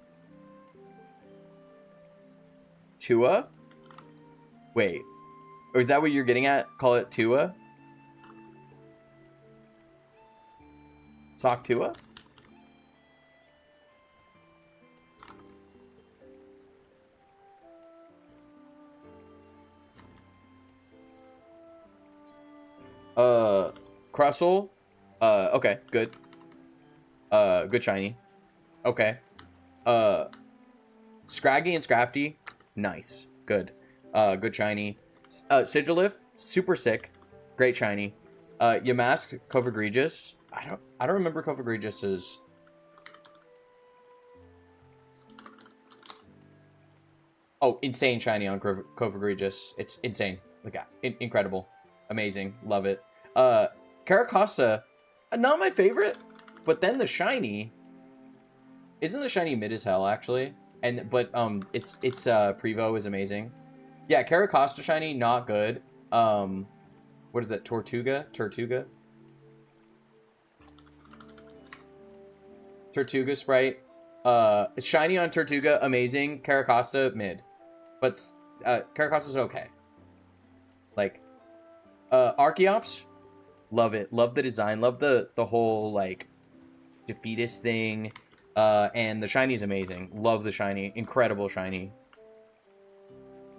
Tua? Wait. Or is that what you're getting at? Call it Tua? Sock Tua? Crustle. Okay, good. Good shiny. Okay. Scraggy and Scrafty. Nice. Good. Good shiny. Sigilif. Super sick. Great shiny. Yamask. Covegregious. I don't remember Covegregious's. Oh, insane shiny on Covegregious. It's insane. Look at incredible. Amazing. Love it. Caracosta, not my favorite, but then the shiny. Isn't the shiny mid as hell, actually? But its Prevo is amazing. Yeah, Caracosta shiny, not good. What is it? Tortuga? Tortuga Sprite. Shiny on Tortuga, amazing. Caracosta, mid. But Caracosta's okay. Like, Archeops, love it. Love the design. Love the whole, like, defeatist thing. And the shiny is amazing. Love the shiny. Incredible shiny.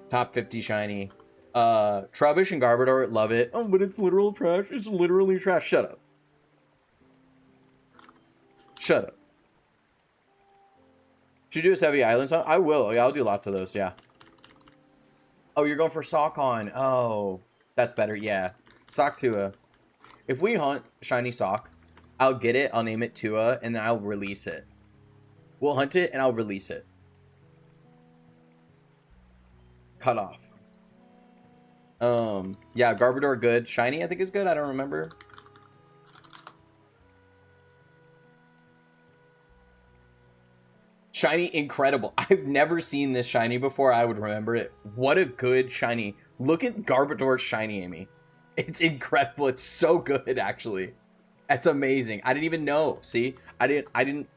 Top 50 shiny. Trubbish and Garbodor, love it. Oh, but it's literal trash. It's literally trash. Shut up. Shut up. Should you do a Sevi Island song? I will. Yeah, I'll do lots of those, yeah. Oh, you're going for Sockon. Oh, that's better, yeah. Sock Tua. If we hunt shiny Sock, I'll get it, I'll name it Tua, and then I'll release it. We'll hunt it, and I'll release it. Cut off. Yeah, Garbodor good. Shiny, I think, is good. I don't remember. Shiny, incredible. I've never seen this shiny before. I would remember it. What a good shiny. Look at Garbodor's shiny, Amy. It's incredible. It's so good, actually. That's amazing. I didn't even know. See? I didn't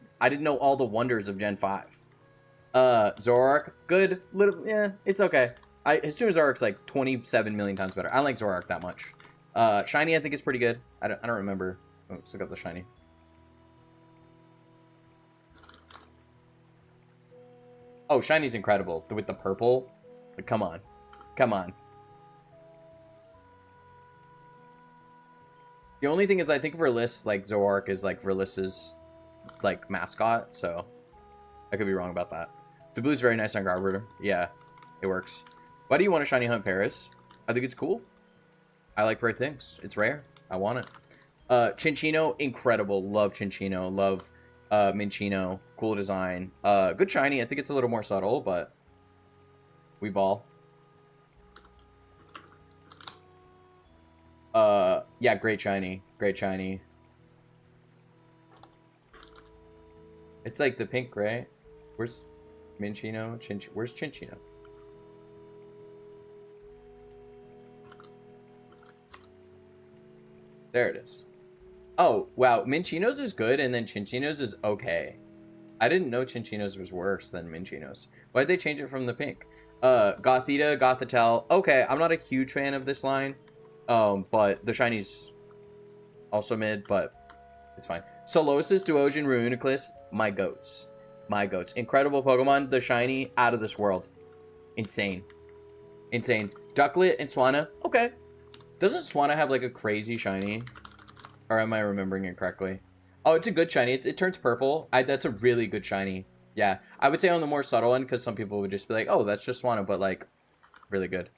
know all the wonders of Gen 5. Zoroark, good. Little, yeah, it's okay. As soon as Zoroark's like 27 million times better. I don't like Zoroark that much. Shiny, I think, is pretty good. I don't remember. Oh, let's look up the shiny. Oh, shiny's incredible. With the purple. Like, come on. Come on. The only thing is, I think Verliss, like, Zoroark is, like, Verliss's, like, mascot. So, I could be wrong about that. The blue's very nice on Garbodor. Yeah, it works. Why do you want a shiny hunt Paris? I think it's cool. I like rare things. It's rare. I want it. Chinchino, incredible. Love Chinchino. Love Minchino. Cool design. Good shiny. I think it's a little more subtle, but we ball. Yeah, great shiny. Great shiny. It's like the pink, right? Where's Minchino? Where's Chinchino? There it is. Oh, wow. Minchino's is good, and then Chinchino's is okay. I didn't know Chinchino's was worse than Minchino's. Why'd they change it from the pink? Gothita, Gothitelle. Okay, I'm not a huge fan of this line. But the shiny's also mid, but it's fine. Solosis, Duosion, Reuniclus, my goats. My goats. Incredible Pokemon. The shiny, out of this world. Insane. Insane. Ducklet and Swanna. Okay. Doesn't Swanna have, like, a crazy shiny? Or am I remembering it correctly? Oh, it's a good shiny. It turns purple. That's a really good shiny. Yeah. I would say on the more subtle one, because some people would just be like, oh, that's just Swanna, but, like, really good.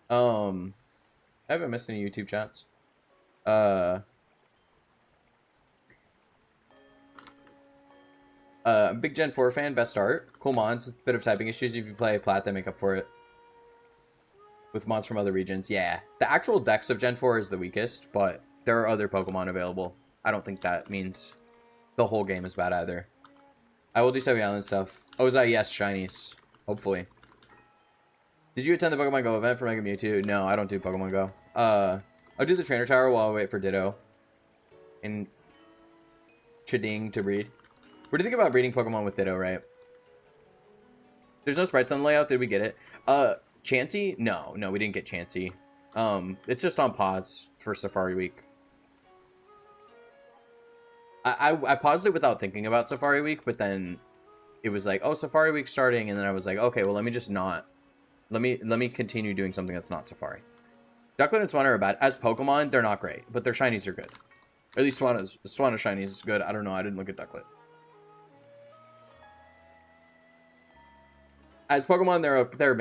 I haven't missed any YouTube chats. I'm a big Gen 4 fan. Best art. Cool mons. Bit of typing issues. If you play Plat, they make up for it. With mods from other regions. Yeah. The actual dex of Gen 4 is the weakest, but there are other Pokemon available. I don't think that means the whole game is bad either. I will do Sevi Island stuff. Ozai, yes. Shinies. Hopefully. Did you attend the Pokemon Go event for Mega Mewtwo? No, I don't do Pokemon Go. I'll do the Trainer Tower while I wait for Ditto. And Chiding to breed. What do you think about breeding Pokemon with Ditto, right? There's no sprites on the layout. Did we get it? Chansey? No, we didn't get Chansey. It's just on pause for Safari Week. I paused it without thinking about Safari Week, but then it was like, oh, Safari Week's starting, and then I was like, okay, well, let me just not. Let me continue doing something that's not Safari. Ducklet and Swanna are bad. As Pokemon, they're not great, but their shinies are good. Or at least Swanna shinies is good. I don't know. I didn't look at Ducklet. As Pokemon, they're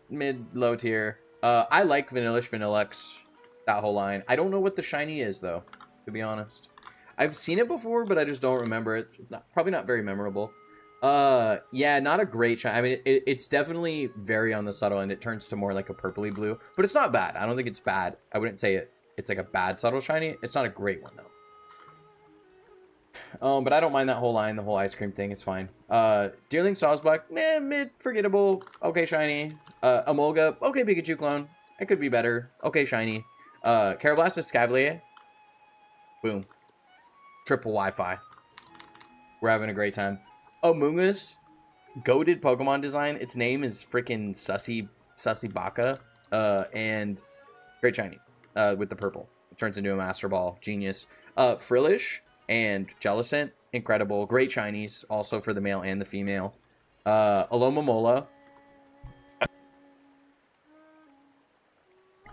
mid low tier. I like Vanillish, Vanillux, that whole line. I don't know what the shiny is though, to be honest. I've seen it before, but I just don't remember it. Probably not very memorable. Yeah, not a great shiny. I mean, it's definitely very on the subtle end. It turns to more like a purpley blue, but it's not bad. I don't think it's bad. I wouldn't say it's like a bad subtle shiny. It's not a great one though. But I don't mind that whole line, the whole ice cream thing. It's fine. Deerling Sawsbuck, mid, forgettable. Okay, shiny. Emolga, okay, Pikachu clone. It could be better. Okay, shiny. Karablastus Scavalier. Boom. Triple Wi-Fi. We're having a great time. Among Us, goated Pokemon design. Its name is freaking Sussy Baka. And great shiny. With the purple. It turns into a Master Ball. Genius. Frillish and Jellicent. Incredible. Great shinies. Also for the male and the female. Alomomola.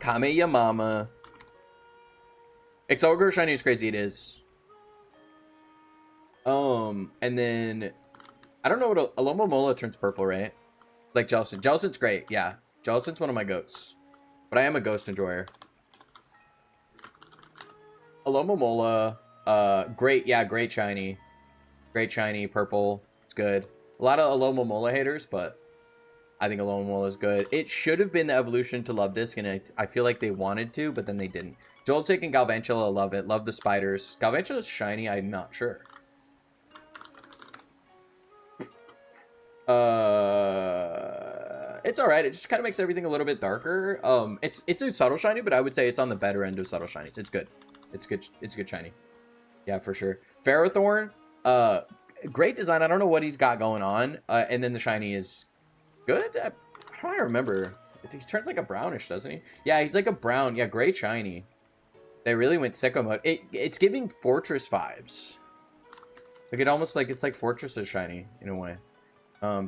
Kameyamama. Excelgor shiny is crazy. It is. And then I don't know what Alomomola turns purple, right? Like Jellicent. Jellicent's great, yeah. Jellicent's one of my goats. But I am a ghost enjoyer. Alomomola, great, yeah, great shiny. Great shiny, purple. It's good. A lot of Alomomola haters, but I think Alomomola is good. It should have been the evolution to Love Disc, and I feel like they wanted to, but then they didn't. Joltik and Galvantula, love it. Love the spiders. Galvantula's shiny, I'm not sure. It's alright. It just kind of makes everything a little bit darker. It's a subtle shiny, but I would say it's on the better end of subtle shinies. It's good. It's good. It's good shiny. Yeah, for sure. Ferrothorn, great design. I don't know what he's got going on. And then the shiny is good. I don't remember. He turns like a brownish, doesn't he? Yeah, he's like a brown. Yeah, great shiny. They really went sicko mode. It's giving Fortress vibes. Like it almost like it's like Fortress's shiny in a way.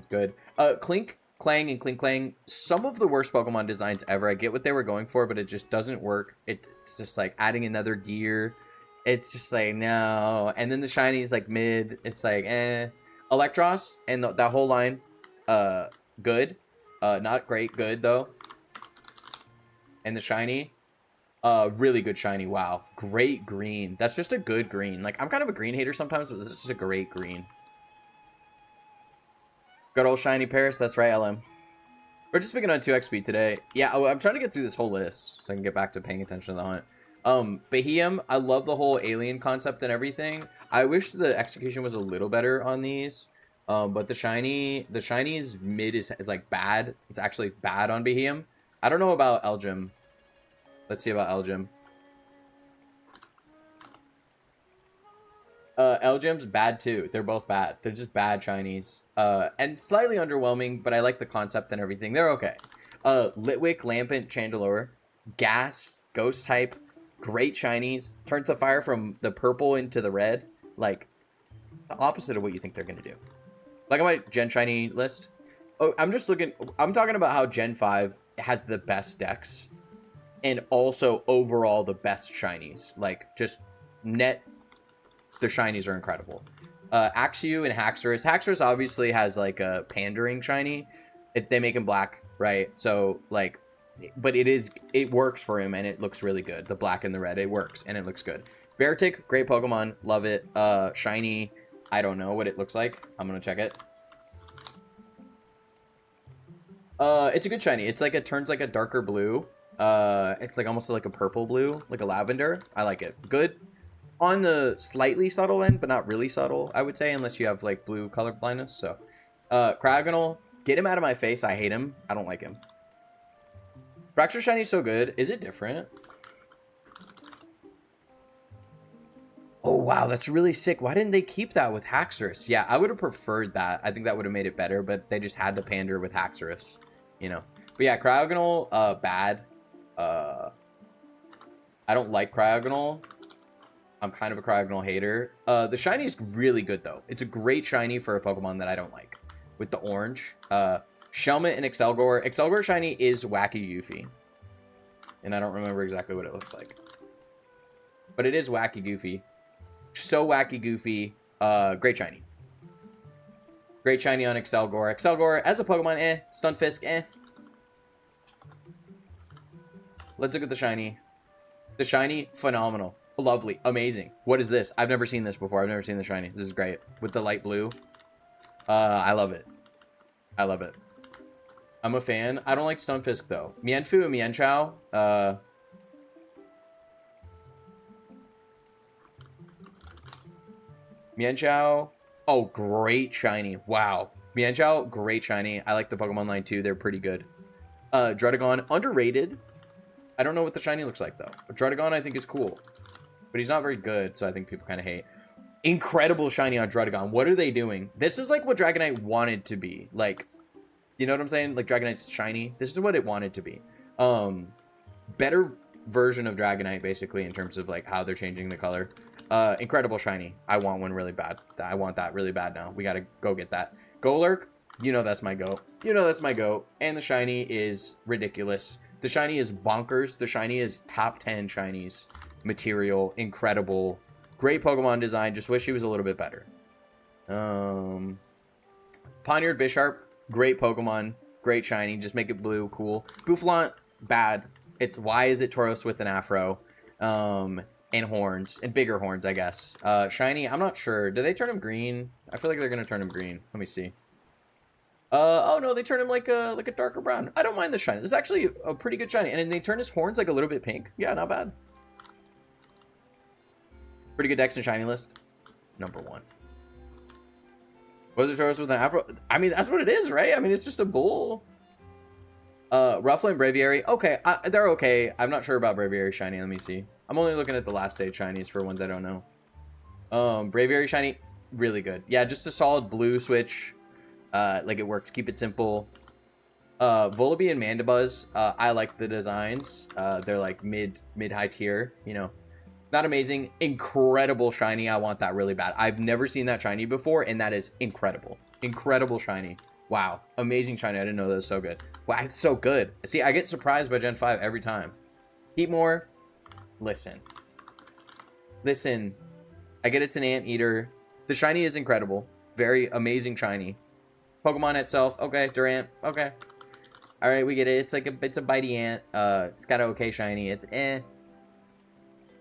Good. Clink, Clang, and Clink Clang. Some of the worst Pokemon designs ever. I get what they were going for, but it just doesn't work. It's just like adding another gear. It's just like, no. And then the shiny is like mid. It's like, eh. Electros and that whole line, good. Not great, good though. And the shiny, really good shiny. Wow. Great green. That's just a good green. Like, I'm kind of a green hater sometimes, but this is just a great green. Good old shiny Paris. That's right, LM. We're just picking on 2x speed today. Yeah, I'm trying to get through this whole list so I can get back to paying attention to the hunt. Beheeyem, I love the whole alien concept and everything. I wish the execution was a little better on these. But the shiny's mid is like bad. It's actually bad on Beheeyem. I don't know about Elgym. Let's see about Elgym. Elgym's bad too. They're both bad. They're just bad shinies. And slightly underwhelming, but I like the concept and everything. They're okay. Litwick, Lampent, Chandelure, Gas, Ghost type, great shinies. Turns the fire from the purple into the red. Like, the opposite of what you think they're gonna do. Like on my Gen Shiny list. Oh, I'm talking about how Gen 5 has the best decks. And also overall the best shinies. Like, just net, the shinies are incredible. Axew and Haxorus. Haxorus obviously has like a pandering shiny. They make him black, right? So like, but it works for him and it looks really good. The black and the red, it works and it looks good. Beartic, great Pokemon, love it. Shiny, I don't know what it looks like. I'm gonna check it. It's a good shiny. It's like, it turns like a darker blue. It's like almost like a purple blue, like a lavender. I like it. Good. On the slightly subtle end, but not really subtle, I would say, unless you have like blue color blindness. So, Cryogonal, get him out of my face. I hate him. I don't like him. Fracture Shiny is so good. Is it different? Oh, wow, that's really sick. Why didn't they keep that with Haxorus? Yeah, I would have preferred that. I think that would have made it better, but they just had to pander with Haxorus, you know. But yeah, Cryogonal, bad. I don't like Cryogonal. I'm kind of a Cryogonal hater. The shiny is really good, though. It's a great shiny for a Pokemon that I don't like. With the orange. Shelmet and Excelgor. Excelgor shiny is wacky goofy. And I don't remember exactly what it looks like. But it is wacky goofy. So wacky goofy. Great shiny. Great shiny on Excelgor. Excelgor, as a Pokemon, eh. Stunfisk, eh. Let's look at the shiny. The shiny, phenomenal. Lovely. Amazing. What is this? I've never seen this before. I've never seen the shiny. This is great. With the light blue. I love it. I love it. I'm a fan. I don't like Stunfisk, though. Mienfoo and Mienshao. Mienshao. Oh, great shiny. Wow. Mienshao, great shiny. I like the Pokemon line, too. They're pretty good. Druddigon, underrated. I don't know what the shiny looks like, though. But Druddigon, I think, is cool. But he's not very good, so I think people kind of hate. Incredible shiny on Druddigon. What are they doing? This is like what Dragonite wanted to be. Like, you know what I'm saying? Like Dragonite's shiny. This is what it wanted to be. Better version of Dragonite, basically, in terms of like how they're changing the color. Incredible shiny. I want one really bad. I want that really bad now. We gotta go get that. Golurk, you know that's my goat. You know that's my goat. And the shiny is ridiculous. The shiny is bonkers. The shiny is top 10 shinies. Material, incredible. Great Pokemon design. Just wish he was a little bit better. Pioneered Bisharp, great Pokemon. Great shiny. Just make it blue. Cool. Bouffalant, bad. It's why is it Tauros with an afro? And horns. And bigger horns, I guess. Shiny, I'm not sure. Do they turn him green? I feel like they're going to turn him green. Let me see. Oh no, they turn him like a darker brown. I don't mind the shiny. This is actually a pretty good shiny. And then they turn his horns like a little bit pink. Yeah, not bad. Pretty good Dex and shiny list. Number 1. Was it Tauros with an afro? I mean, that's what it is, right? I mean, it's just a bull. Ruffle and Braviary. Okay, they're okay. I'm not sure about Braviary shiny. Let me see. I'm only looking at the last stage shinies for ones I don't know. Braviary shiny, really good. Yeah, just a solid blue switch. Like it works. Keep it simple. Volibee and Mandibuzz. I like the designs. They're like mid-high tier. You know, not amazing. Incredible shiny. I want that really bad. I've never seen that shiny before, and that is incredible. Incredible shiny. Wow, amazing shiny. I didn't know that was so good. Wow, it's so good. See, I get surprised by Gen 5 every time. Heatmore, listen. I get it's an anteater. The shiny is incredible. Very amazing shiny. Pokemon itself, okay. Durant, okay. All right, we get it. It's like it's a bitey ant. It's got an okay shiny. It's eh.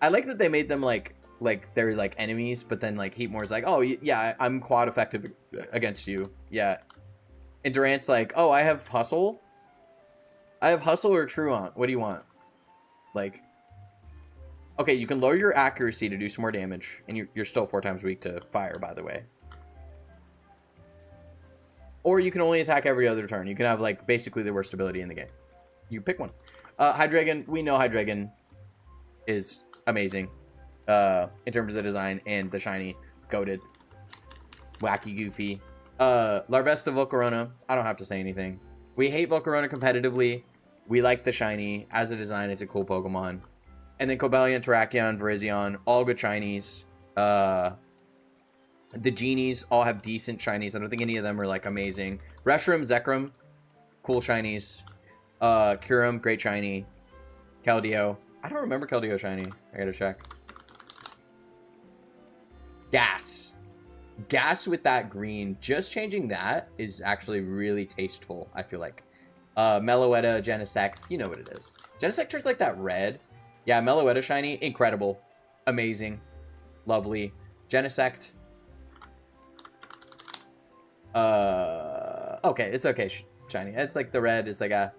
I like that they made them like they're like enemies, but then like Heatmore's like, oh yeah, I'm quad effective against you. Yeah. And Durant's like, oh, I have Hustle. I have Hustle or Truant. What do you want? Like, okay, you can lower your accuracy to do some more damage, and you're still 4 times weak to fire, by the way. Or you can only attack every other turn. You can have like basically the worst ability in the game. You pick one. Hydreigon, we know Hydreigon is amazing in terms of design, and the shiny, goated, wacky, goofy. Larvesta, Volcarona, I don't have to say anything. We hate Volcarona competitively. We like the shiny. As a design, it's a cool Pokemon. And then Cobalion, Terrakion, Virizion, all good shinies. The genies all have decent shinies. I don't think any of them are like amazing. Reshiram, Zekrom, cool shinies. Kyurem, great shiny. Keldeo, I don't remember Keldeo shiny. I gotta check. Gas with that green. Just changing that is actually really tasteful, I feel like. Meloetta, Genesect, you know what it is. Genesect turns like that red. Yeah, Meloetta shiny, incredible. Amazing. Lovely. Genesect. Okay, it's okay, shiny. It's like the red, it's like a...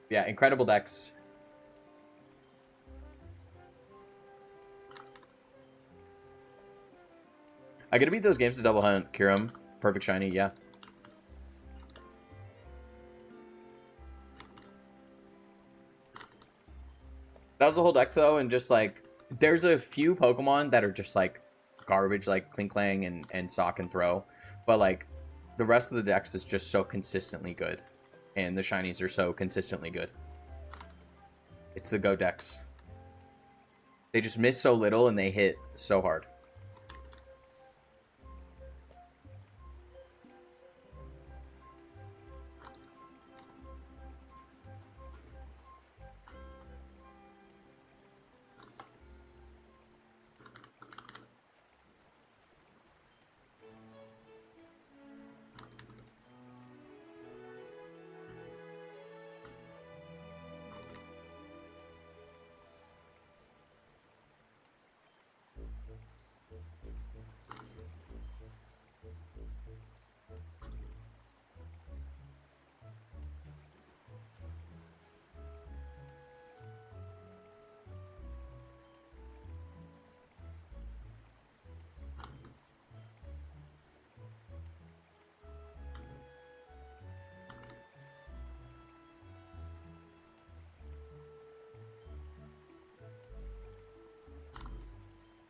Yeah, incredible Dex. I gotta beat those games to double hunt. Kyurem, perfect shiny, yeah. That was the whole deck though, and just like there's a few Pokemon that are just like garbage, like Klinklang and Sock and Throw, but like the rest of the decks is just so consistently good, and the shinies are so consistently good. It's the Go decks. They just miss so little and they hit so hard.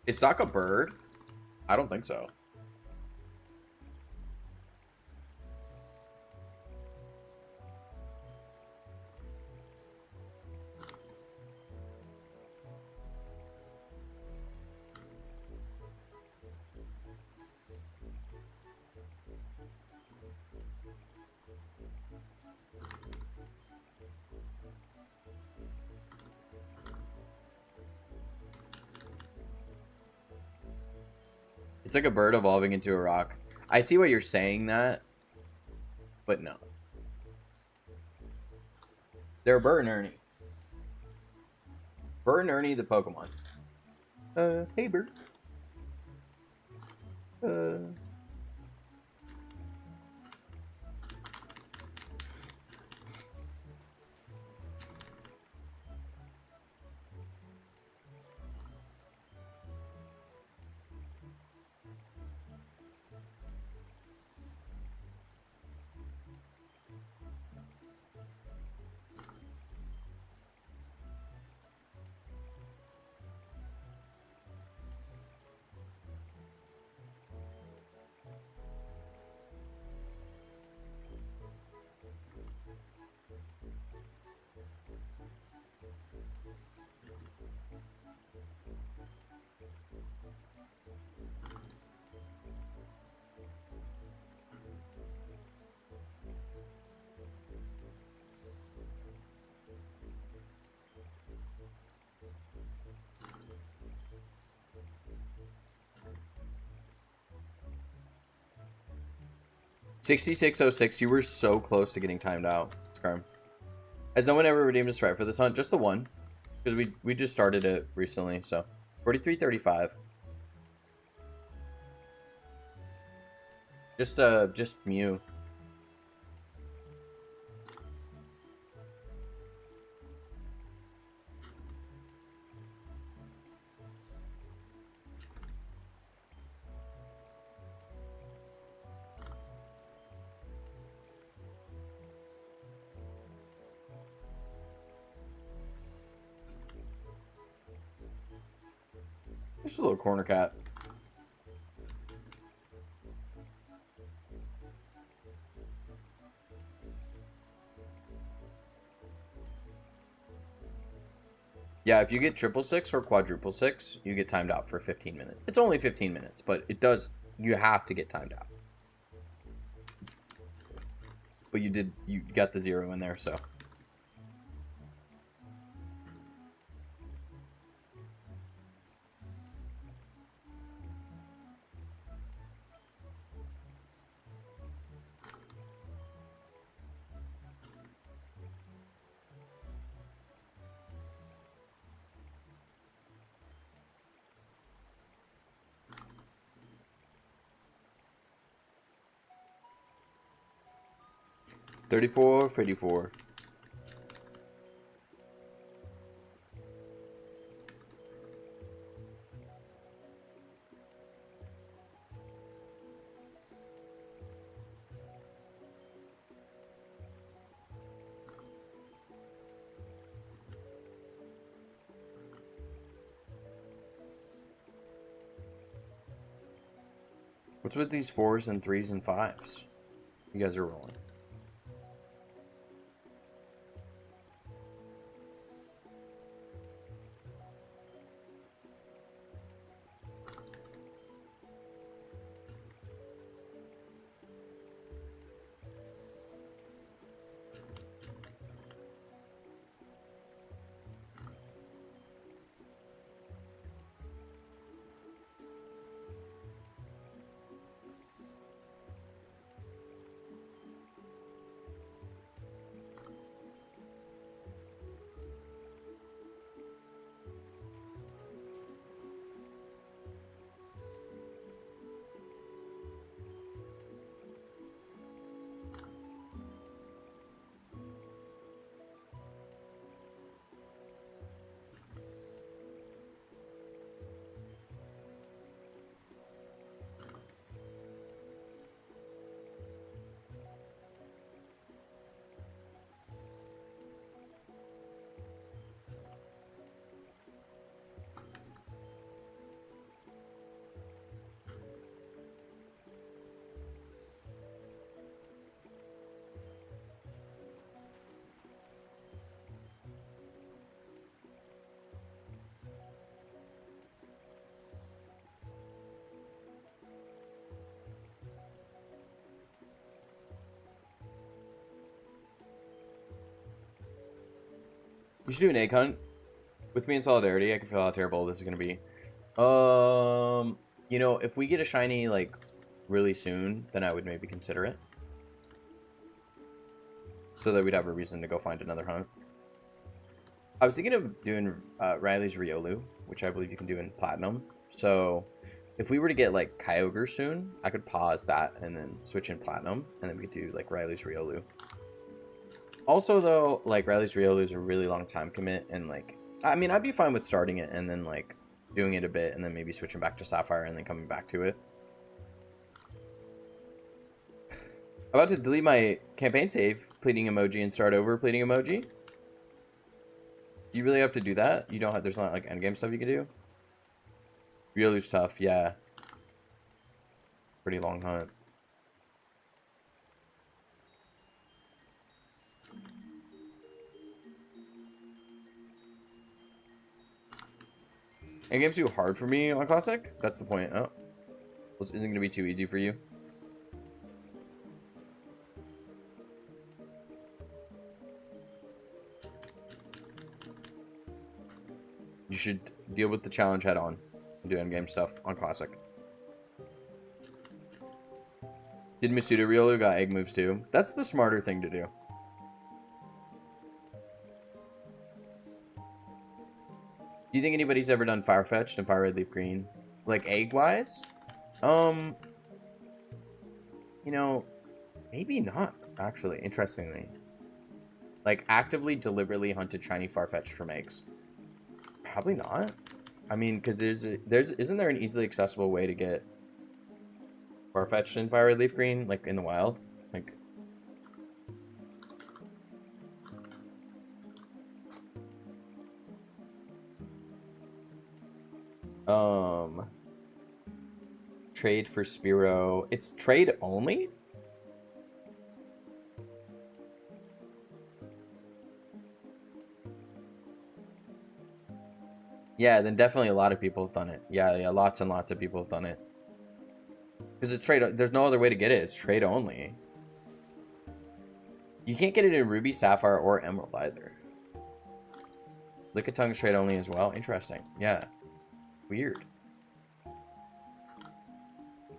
It's not a bird. I don't think so. It's like a bird evolving into a rock. I see what you're saying that, but no. They're Bert and Ernie. Bert and Ernie, the Pokemon. Hey Bert. $66.06. You were so close to getting timed out, Scarm. Has no one ever redeemed a sprite for this hunt? Just the one, because we just started it recently. So 43.35. Just Mew. Just a little corner cat. Yeah, if you get 666 or quadruple six, you get timed out for 15 minutes. It's only 15 minutes, but it does. You have to get timed out. But you got the 0 in there, so. $34.54. What's with these 4s and 3s and 5s? You guys are rolling. We should do an egg hunt. With me in solidarity, I can feel how terrible this is going to be. You know, if we get a shiny, like, really soon, then I would maybe consider it. So that we'd have a reason to go find another hunt. I was thinking of doing Riley's Riolu, which I believe you can do in Platinum. So if we were to get, like, Kyogre soon, I could pause that and then switch in Platinum. And then we could do, like, Riley's Riolu. Also, though, like, Riley's Riolu is a really long time commit. And, like, I mean, I'd be fine with starting it and then, like, doing it a bit. And then maybe switching back to Sapphire and then coming back to it. I'm about to delete my campaign save, pleading emoji, and start over, pleading emoji. You really have to do that? You don't have, there's not like endgame stuff you can do? Riolu's tough, yeah. Pretty long hunt. Endgame's too hard for me on Classic? That's the point. Oh. Isn't it going to be too easy for you? You should deal with the challenge head on and do endgame stuff on Classic. Did Masuda Riolu got egg moves too? That's the smarter thing to do. Do you think anybody's ever done Firefetched and Fire Red Leaf Green? Like egg-wise? You know, maybe not, actually, interestingly. Like, actively, deliberately hunted shiny Farfetch'd from eggs. Probably not. I mean, because isn't there an easily accessible way to get Farfetch'd in Fire Red Leaf Green, like in the wild? Like, trade for Spearow. It's trade only? Yeah, then definitely a lot of people have done it. Yeah, lots and lots of people have done it. Because it's trade, there's no other way to get it. It's trade only. You can't get it in Ruby, Sapphire, or Emerald either. Lickitung trade only as well. Interesting. Yeah. Weird.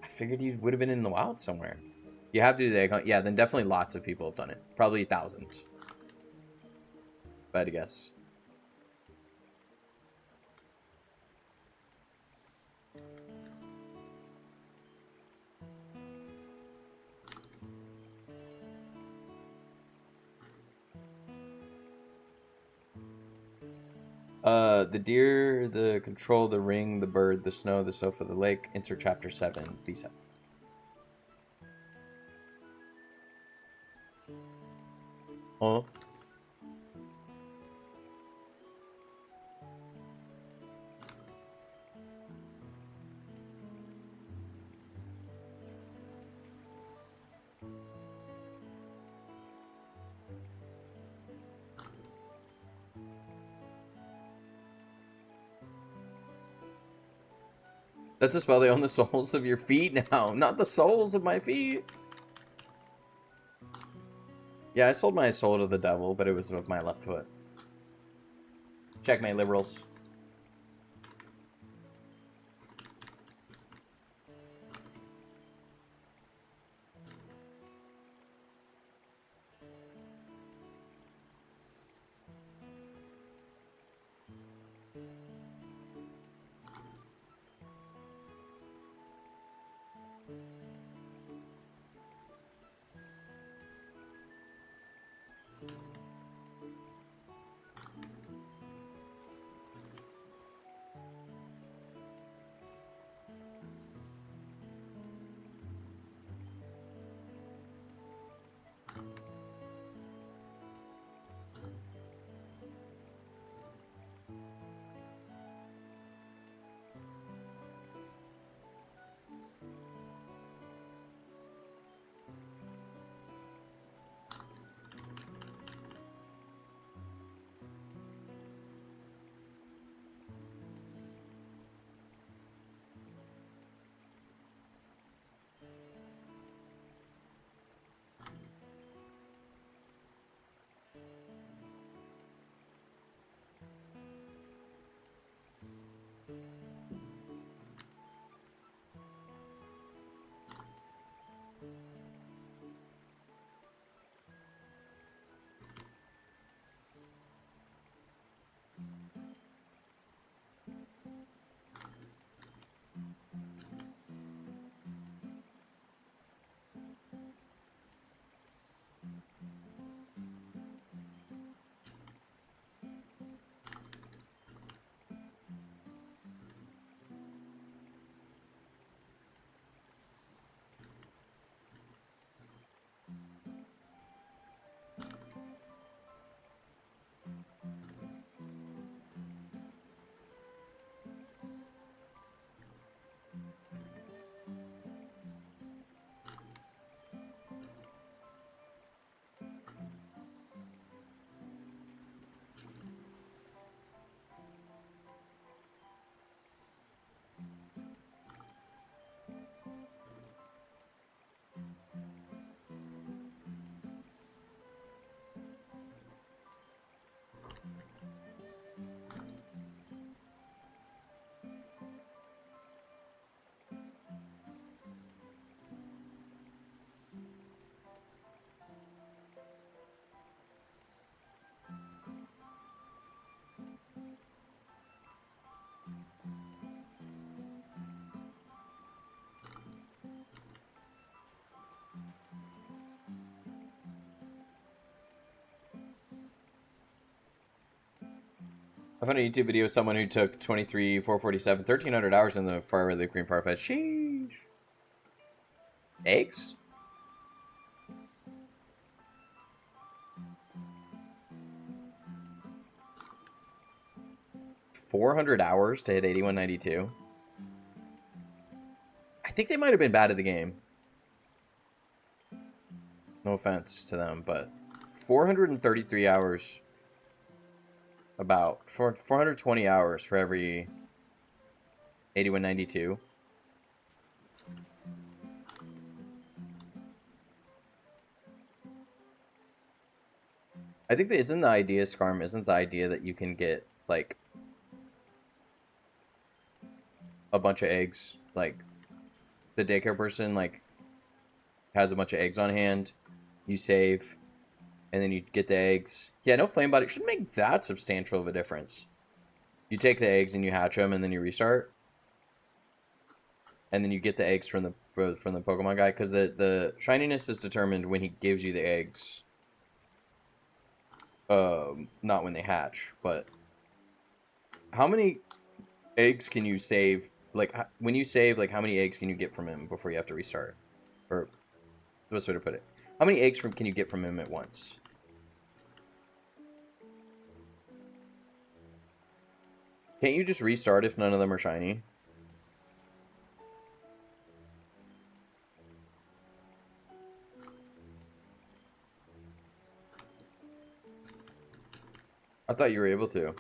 I figured you would have been in the wild somewhere. You have to do the egg hunt. Yeah, then definitely lots of people have done it. Probably thousands. If I had to guess. The deer, the control, the ring, the bird, the snow, the sofa, the lake. Insert chapter 7, B7. Huh? That's a spell they own the soles of your feet now, not the soles of my feet. Yeah, I sold my soul to the devil, but it was with my left foot. Checkmate, liberals. I found a YouTube video of someone who took 23, 447, 1,300 hours in the FRLG Green Fire Fed. Sheesh. Eggs? $400 hours to hit 8192. I think they might have been bad at the game. No offense to them, but 433 hours. About 420 hours for every 8192. I think that isn't the idea, Scarm, isn't the idea that you can get, like, a bunch of eggs, like, the daycare person, like, has a bunch of eggs on hand, you save, and then you get the eggs. Yeah, no flame body shouldn't make that substantial of a difference. You take the eggs and you hatch them, and then you restart, and then you get the eggs from the Pokemon guy, because the shininess is determined when he gives you the eggs. Not when they hatch, but how many eggs can you save? Like, when you save, like, how many eggs can you get from him before you have to restart? Or, the best way to put it. How many eggs can you get from him at once? Can't you just restart if none of them are shiny? I thought you were able to.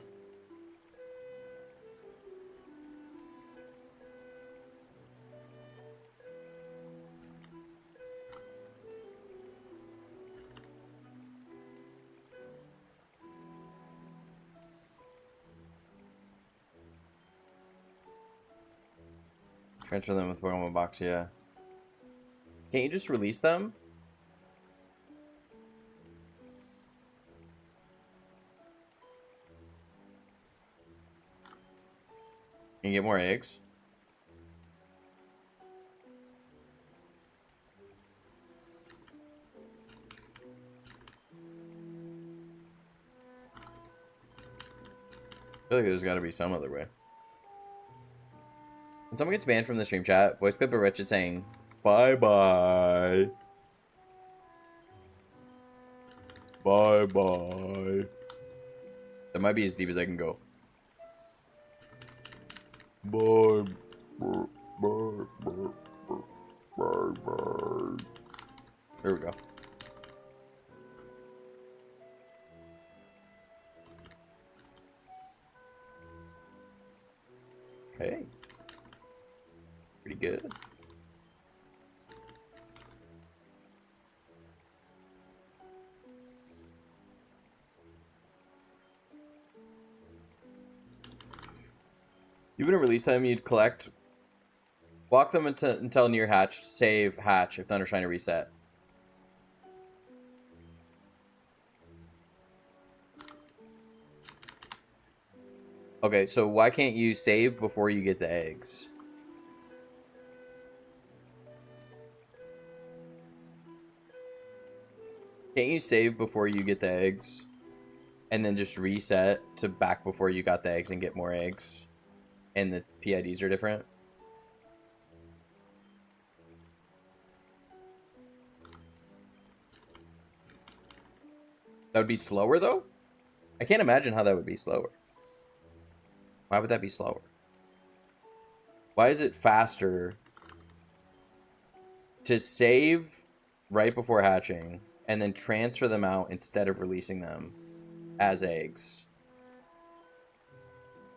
Transfer them with Pokemon Box, yeah. Can't you just release them? Can you get more eggs? I feel like there's got to be some other way. When someone gets banned from the stream chat, voice clip of Wretched saying, bye-bye. Bye-bye. That might be as deep as I can go. Bye. Bye. Bye. Bye. Bye. Bye. There we go. Hey. Pretty good. You wouldn't release them, you'd collect. Walk them until near hatched. Save, hatch, if none are trying to reset. Okay, so why can't you save before you get the eggs? Can't you save before you get the eggs? And then just reset to back before you got the eggs and get more eggs? And the PIDs are different? That would be slower, though? I can't imagine how that would be slower. Why would that be slower? Why is it faster to save right before hatching and then transfer them out instead of releasing them as eggs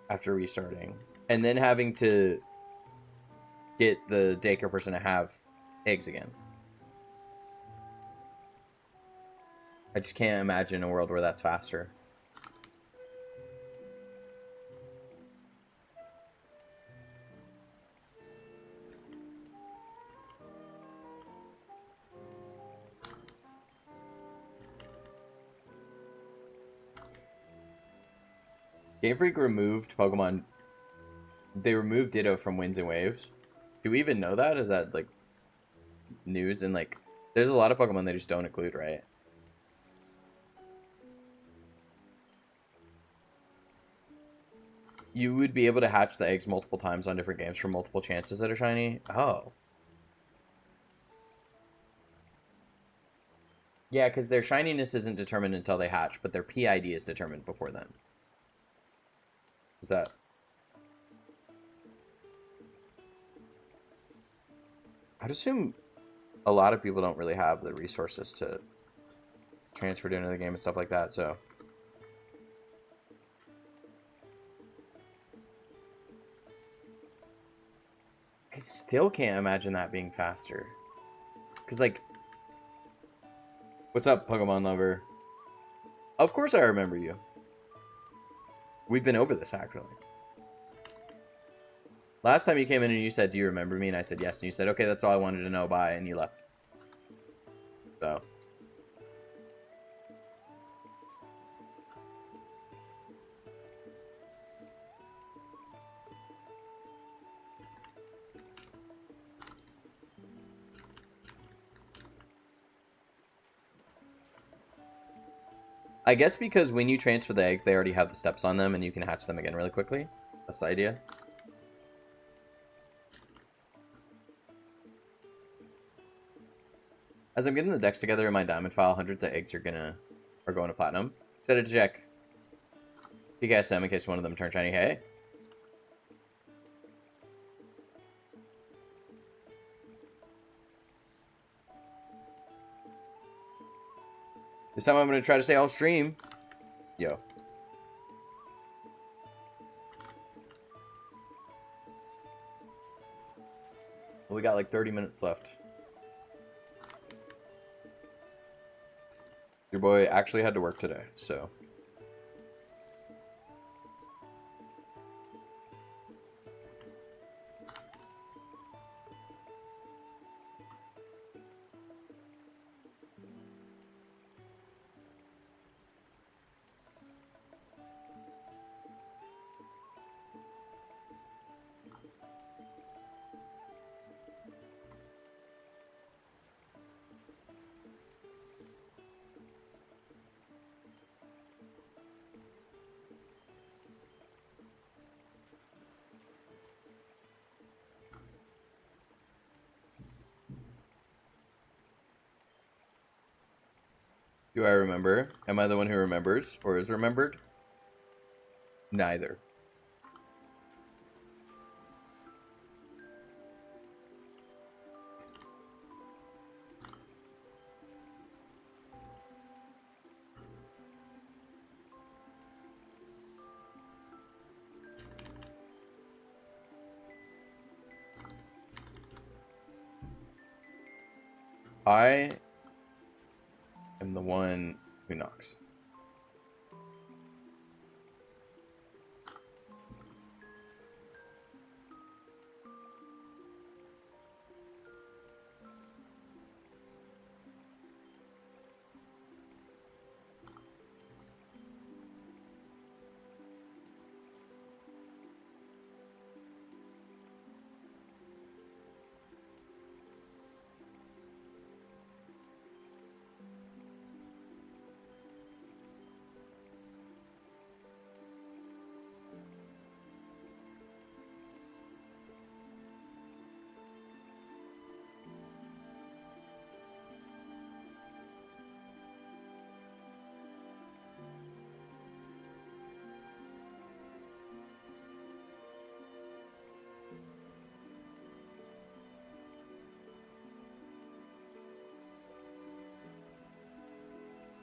after restarting? And then having to get the daycare person to have eggs again. I just can't imagine a world where that's faster. Game Freak removed Pokemon. They removed Ditto from Winds and Waves. Do we even know that? Is that, like, news? And, like, there's a lot of Pokemon they just don't include, right? You would be able to hatch the eggs multiple times on different games for multiple chances that are shiny? Oh. Yeah, because their shininess isn't determined until they hatch, but their PID is determined before then. Is that... I'd assume a lot of people don't really have the resources to transfer to another game and stuff like that, so... I still can't imagine that being faster. Because, like... What's up, Pokemon lover? Of course I remember you. We've been over this, actually. Last time you came in and you said, do you remember me? And I said yes. And you said, okay, that's all I wanted to know. Bye. And you left. So... I guess because when you transfer the eggs, they already have the steps on them, and you can hatch them again really quickly. That's the idea. As I'm getting the decks together in my diamond file, hundreds of eggs are going to platinum. Set it to check. PKSM in case one of them turn shiny. Hey. This time I'm going to try to say I'll stream. Yo. We got like 30 minutes left. Your boy actually had to work today, so... Do I remember? Am I the one who remembers? Or is remembered? Neither. I am the one who knocks.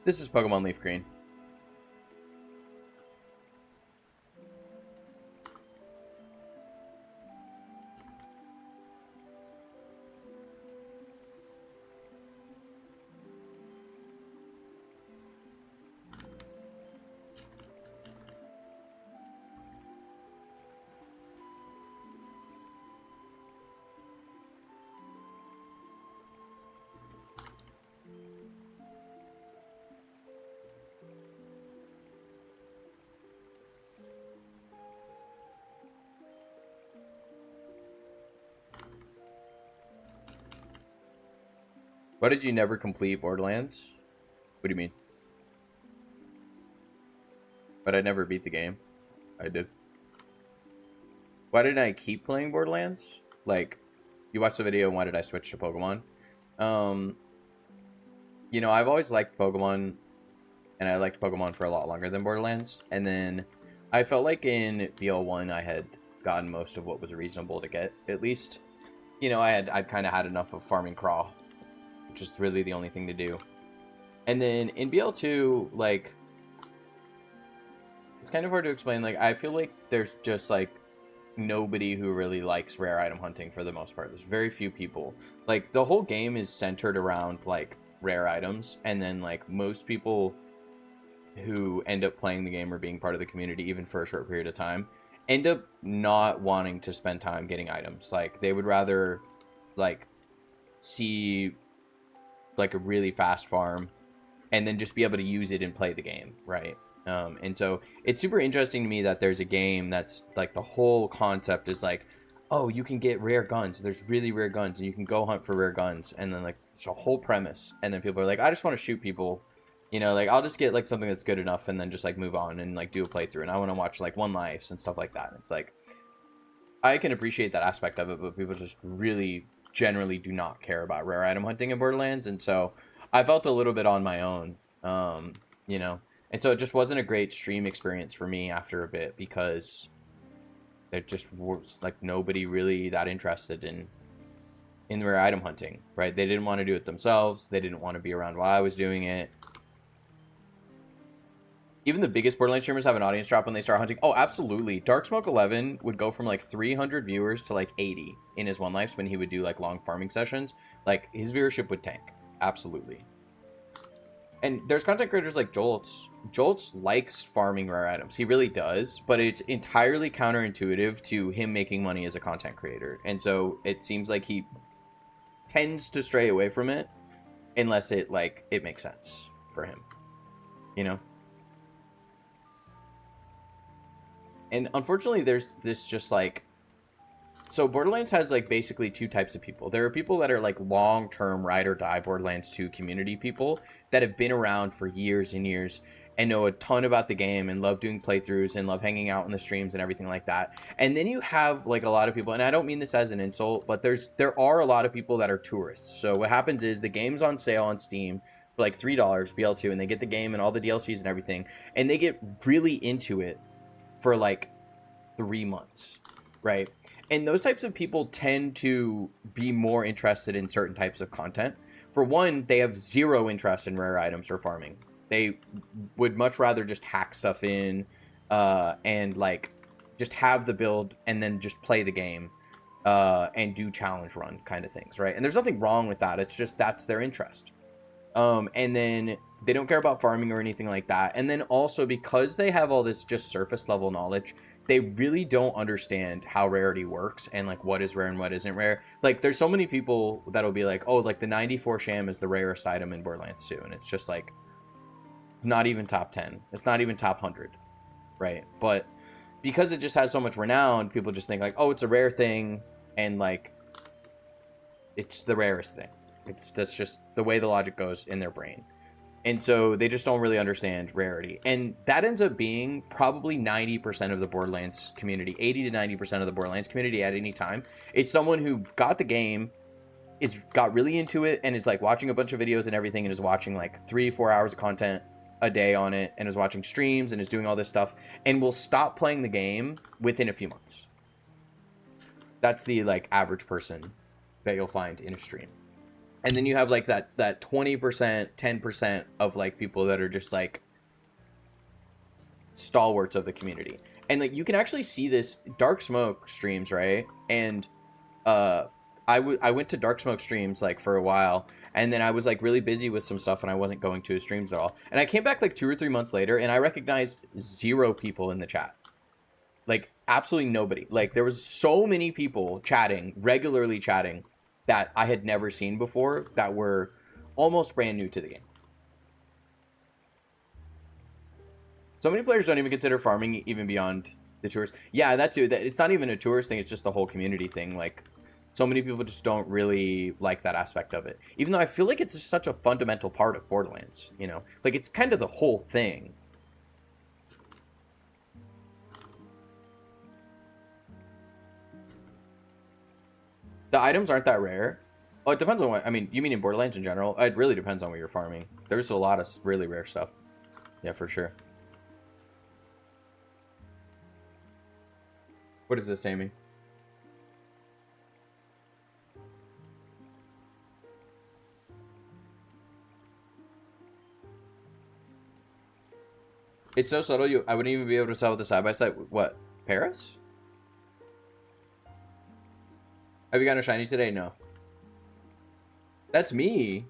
This is Pokemon Leaf Green. Why did you never complete Borderlands? What do you mean? But I never beat the game. I did. why did I keep playing Borderlands? Like, you watched the video, and why did I switch to Pokemon? You know, I've always liked Pokemon, and I liked Pokemon for a lot longer than Borderlands. And then I felt like in BL1 I had gotten most of what was reasonable to get. At least, you know, I'd kind of had enough of farming Craw, which is really the only thing to do. And then in BL2, like, it's kind of hard to explain. Like, I feel like there's just, like, nobody who really likes rare item hunting for the most part. There's very few people. Like, the whole game is centered around, like, rare items. And then, like, most people who end up playing the game or being part of the community, even for a short period of time, end up not wanting to spend time getting items. Like, they would rather, like, see, like, a really fast farm and then just be able to use it and play the game, right? And so it's super interesting to me that there's a game that's like the whole concept is like, oh, you can get rare guns. There's really rare guns and you can go hunt for rare guns. And then like it's a whole premise. And then people are like, I just want to shoot people. You know, like I'll just get like something that's good enough and then just like move on and like do a playthrough. And I want to watch like One Lives and stuff like that. It's like, I can appreciate that aspect of it, but people just really generally do not care about rare item hunting in Borderlands. And so I felt a little bit on my own, you know. And so it just wasn't a great stream experience for me after a bit because there just was like nobody really that interested in the rare item hunting, right? They didn't want to do it themselves. They didn't want to be around while I was doing it. Even the biggest Borderlands streamers have an audience drop when they start hunting. Oh, absolutely. Dark Smoke 11 would go from like 300 viewers to like 80 in his One Lives when he would do like long farming sessions. Like his viewership would tank. Absolutely. And there's content creators like Jolts. Jolts likes farming rare items. He really does, but it's entirely counterintuitive to him making money as a content creator. And so it seems like he tends to stray away from it unless it makes sense for him, you know? And unfortunately, there's this just like, so Borderlands has like basically two types of people. There are people that are like long-term ride or die Borderlands 2 community people that have been around for years and years and know a ton about the game and love doing playthroughs and love hanging out in the streams and everything like that. And then you have like a lot of people, and I don't mean this as an insult, but there are a lot of people that are tourists. So what happens is the game's on sale on Steam for like $3 BL2, and they get the game and all the DLCs and everything, and they get really into it for like 3 months, right? And those types of people tend to be more interested in certain types of content. For one, they have zero interest in rare items or farming. They would much rather just hack stuff in and like just have the build and then just play the game and do challenge run kind of things, right? And there's nothing wrong with that. It's just that's their interest. And then they don't care about farming or anything like that. And then also because they have all this just surface level knowledge, they really don't understand how rarity works and like what is rare and what isn't rare. Like there's so many people that'll be like, oh, like the 94 sham is the rarest item in Borderlands 2. And it's just like not even top 10. It's not even top 100, right? But because it just has so much renown, people just think like, oh, it's a rare thing and like it's the rarest thing. That's just the way the logic goes in their brain. And so they just don't really understand rarity. And that ends up being probably 90% of the Borderlands community, 80 to 90% of the Borderlands community at any time. It's someone who got the game, got really into it, and is like watching a bunch of videos and everything, and is watching like 3-4 hours of content a day on it, and is watching streams and is doing all this stuff, and will stop playing the game within a few months. That's the like average person that you'll find in a stream. And then you have like that 20%, 10% of like people that are just like stalwarts of the community. And like you can actually see this Dark Smoke streams, right? And I went to Dark Smoke streams like for a while, and then I was like really busy with some stuff and I wasn't going to his streams at all. And I came back like 2 or 3 months later and I recognized 0 people in the chat. Like absolutely nobody. Like there was so many people chatting, regularly chatting, that I had never seen before that were almost brand new to the game. So many players don't even consider farming even beyond the tours. Yeah, that too. It's not even a tourist thing. It's just the whole community thing. Like so many people just don't really like that aspect of it. Even though I feel like it's just such a fundamental part of Borderlands, you know? Like it's kind of the whole thing. The items aren't that rare. Well, it depends on what... I mean, you mean in Borderlands in general? It really depends on what you're farming. There's a lot of really rare stuff. Yeah, for sure. What is this, Amy? It's so subtle, I wouldn't even be able to tell with the side-by-side. What? Paris? Have you gotten a shiny today? No. That's me.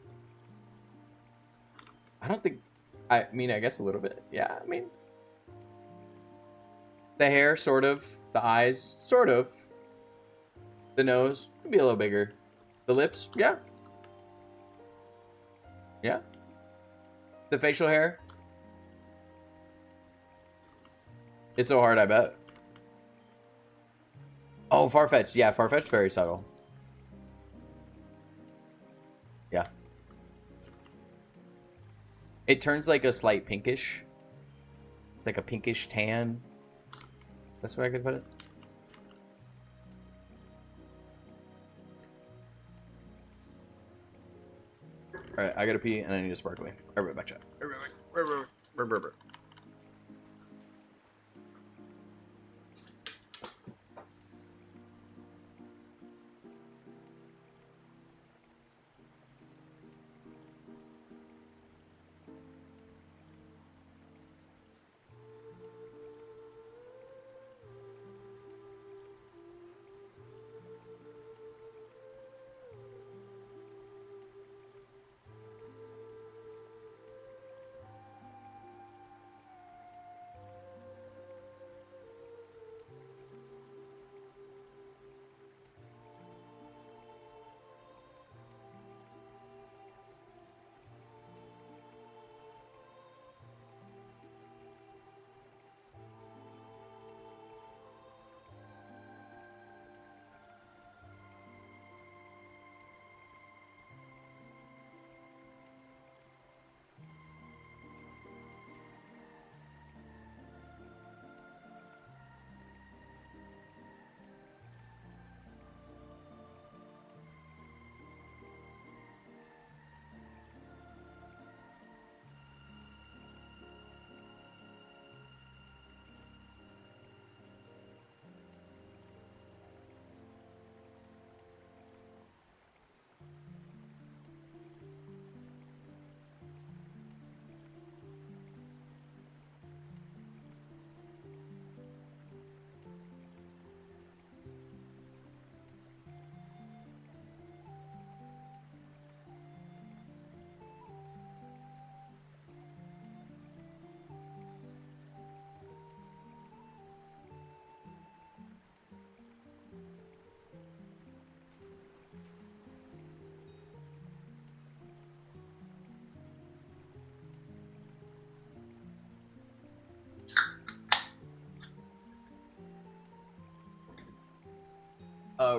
I don't think... I mean, I guess a little bit. Yeah, I mean... The hair, sort of. The eyes, sort of. The nose, could be a little bigger. The lips, yeah. Yeah. The facial hair. It's so hard, I bet. Oh, Farfetch'd. Yeah, Farfetch'd very subtle. Yeah. It turns like a slight pinkish. It's like a pinkish tan. That's where I could put it. Alright, I gotta pee and I need a sparkling. Alright, back chat.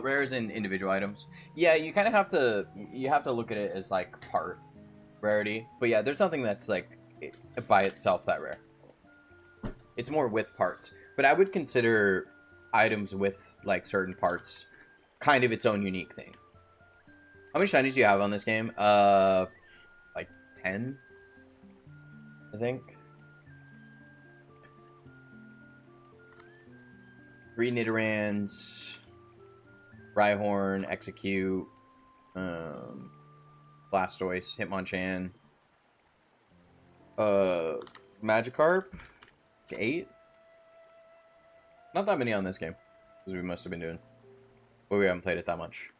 Rares and individual items. Yeah, you kind of have to... You have to look at it as, like, part rarity. But yeah, there's nothing that's, like, by itself that rare. It's more with parts. But I would consider items with, like, certain parts kind of its own unique thing. How many shinies do you have on this game? Like 10? I think. 3 Nidorans, Rhyhorn, Execute, Blastoise, Hitmonchan, Magikarp, 8. Not that many on this game, because we must have been doing, but we haven't played it that much.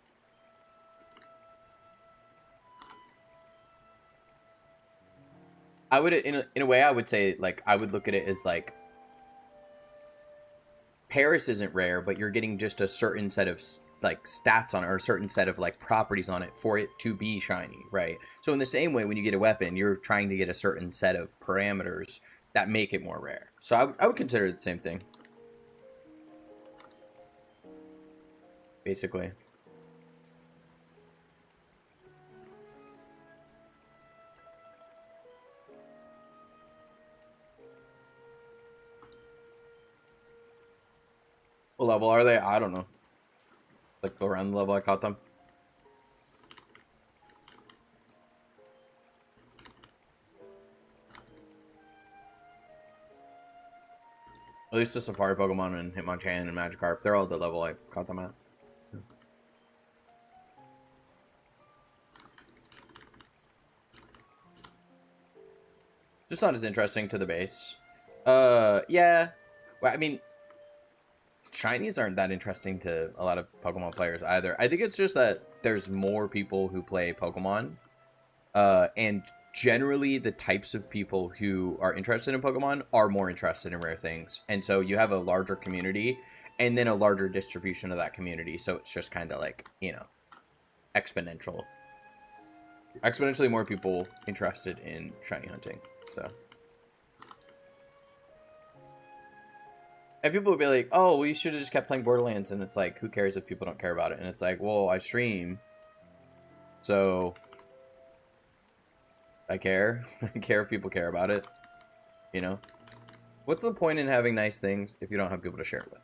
I would, in a way, I would say, like, I would look at it as, like, Paris isn't rare, but you're getting just a certain set of, like, stats on it, or a certain set of, like, properties on it for it to be shiny, right? So in the same way, when you get a weapon, you're trying to get a certain set of parameters that make it more rare. So I would consider it the same thing. Basically. What level are they? I don't know. Like, go around the level I caught them. At least the Safari Pokemon and Hitmonchan and Magikarp, they're all the level I caught them at. Just not as interesting to the base. Yeah. Well, I mean, shinies aren't that interesting to a lot of Pokemon players either. I think it's just that there's more people who play Pokemon. And generally the types of people who are interested in Pokemon are more interested in rare things. And so you have a larger community and then a larger distribution of that community. So it's just kind of like, you know, exponential. Exponentially more people interested in shiny hunting. So. And people would be like, oh, well, you should have just kept playing Borderlands. And it's like, who cares if people don't care about it? And it's like, well, I stream. So I care. I care if people care about it. You know? What's the point in having nice things if you don't have people to share it with?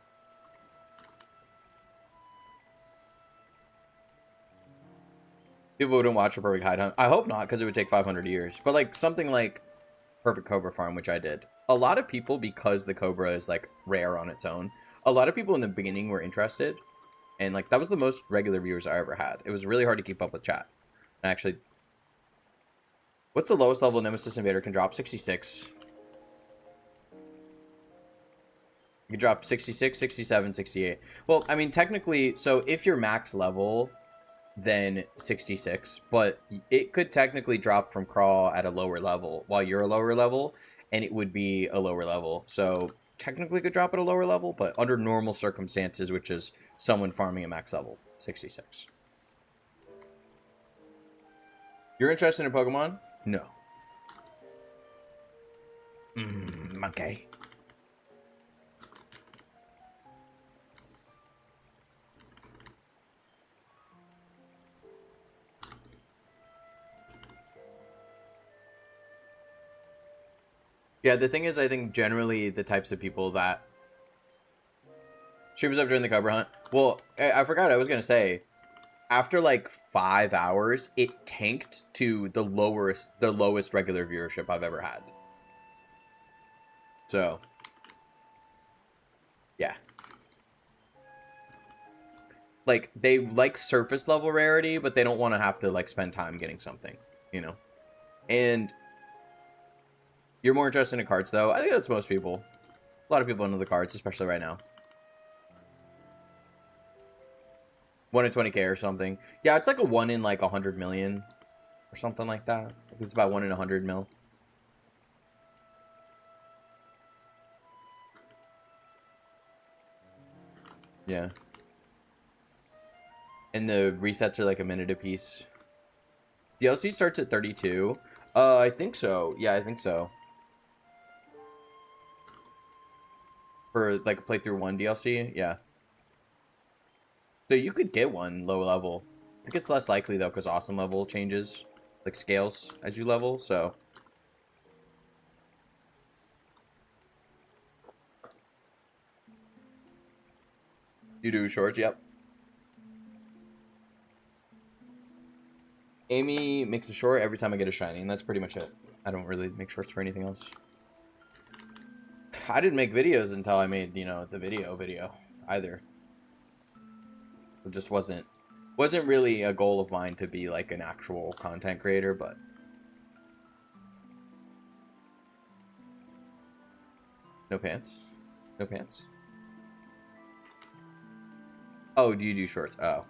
People wouldn't watch a Perfect Hide Hunt. I hope not, because it would take 500 years. But like something like Perfect Cobra Farm, which I did. A lot of people, because the Cobra is like rare on its own, a lot of people in the beginning were interested. And like that was the most regular viewers I ever had. It was really hard to keep up with chat. And actually, what's the lowest level Nemesis Invader can drop? 66. You can drop 66, 67, 68. Well, I mean, technically, so if you're max level, then 66. But it could technically drop from Crawl at a lower level while you're a lower level, and it would be a lower level. So technically could drop at a lower level, but under normal circumstances, which is someone farming a max level, 66. You're interested in Pokemon? No. Okay. Yeah, the thing is, I think generally the types of people that streams up during the Cobra Hunt. Well, I forgot I was going to say, after like 5 hours, it tanked to the lowest regular viewership I've ever had. So, yeah. Like, they like surface level rarity, but they don't want to have to like spend time getting something, you know? And you're more interested in cards, though. I think that's most people. A lot of people into the cards, especially right now. 1 in 20k or something. Yeah, it's like a 1 in like 100 million or something like that. It's about 1 in 100 mil. Yeah. And the resets are like a minute a piece. DLC starts at 32. I think so. Yeah, I think so. For like a playthrough 1 DLC, yeah. So you could get one low level. I think it's less likely though, because awesome level changes, like scales as you level. So you do shorts, yep. Amy makes a short every time I get a shiny, and that's pretty much it. I don't really make shorts for anything else. I didn't make videos until I made, you know, the video either. It just wasn't really a goal of mine to be like an actual content creator, but no pants. No pants. Oh, do you do shorts? Oh.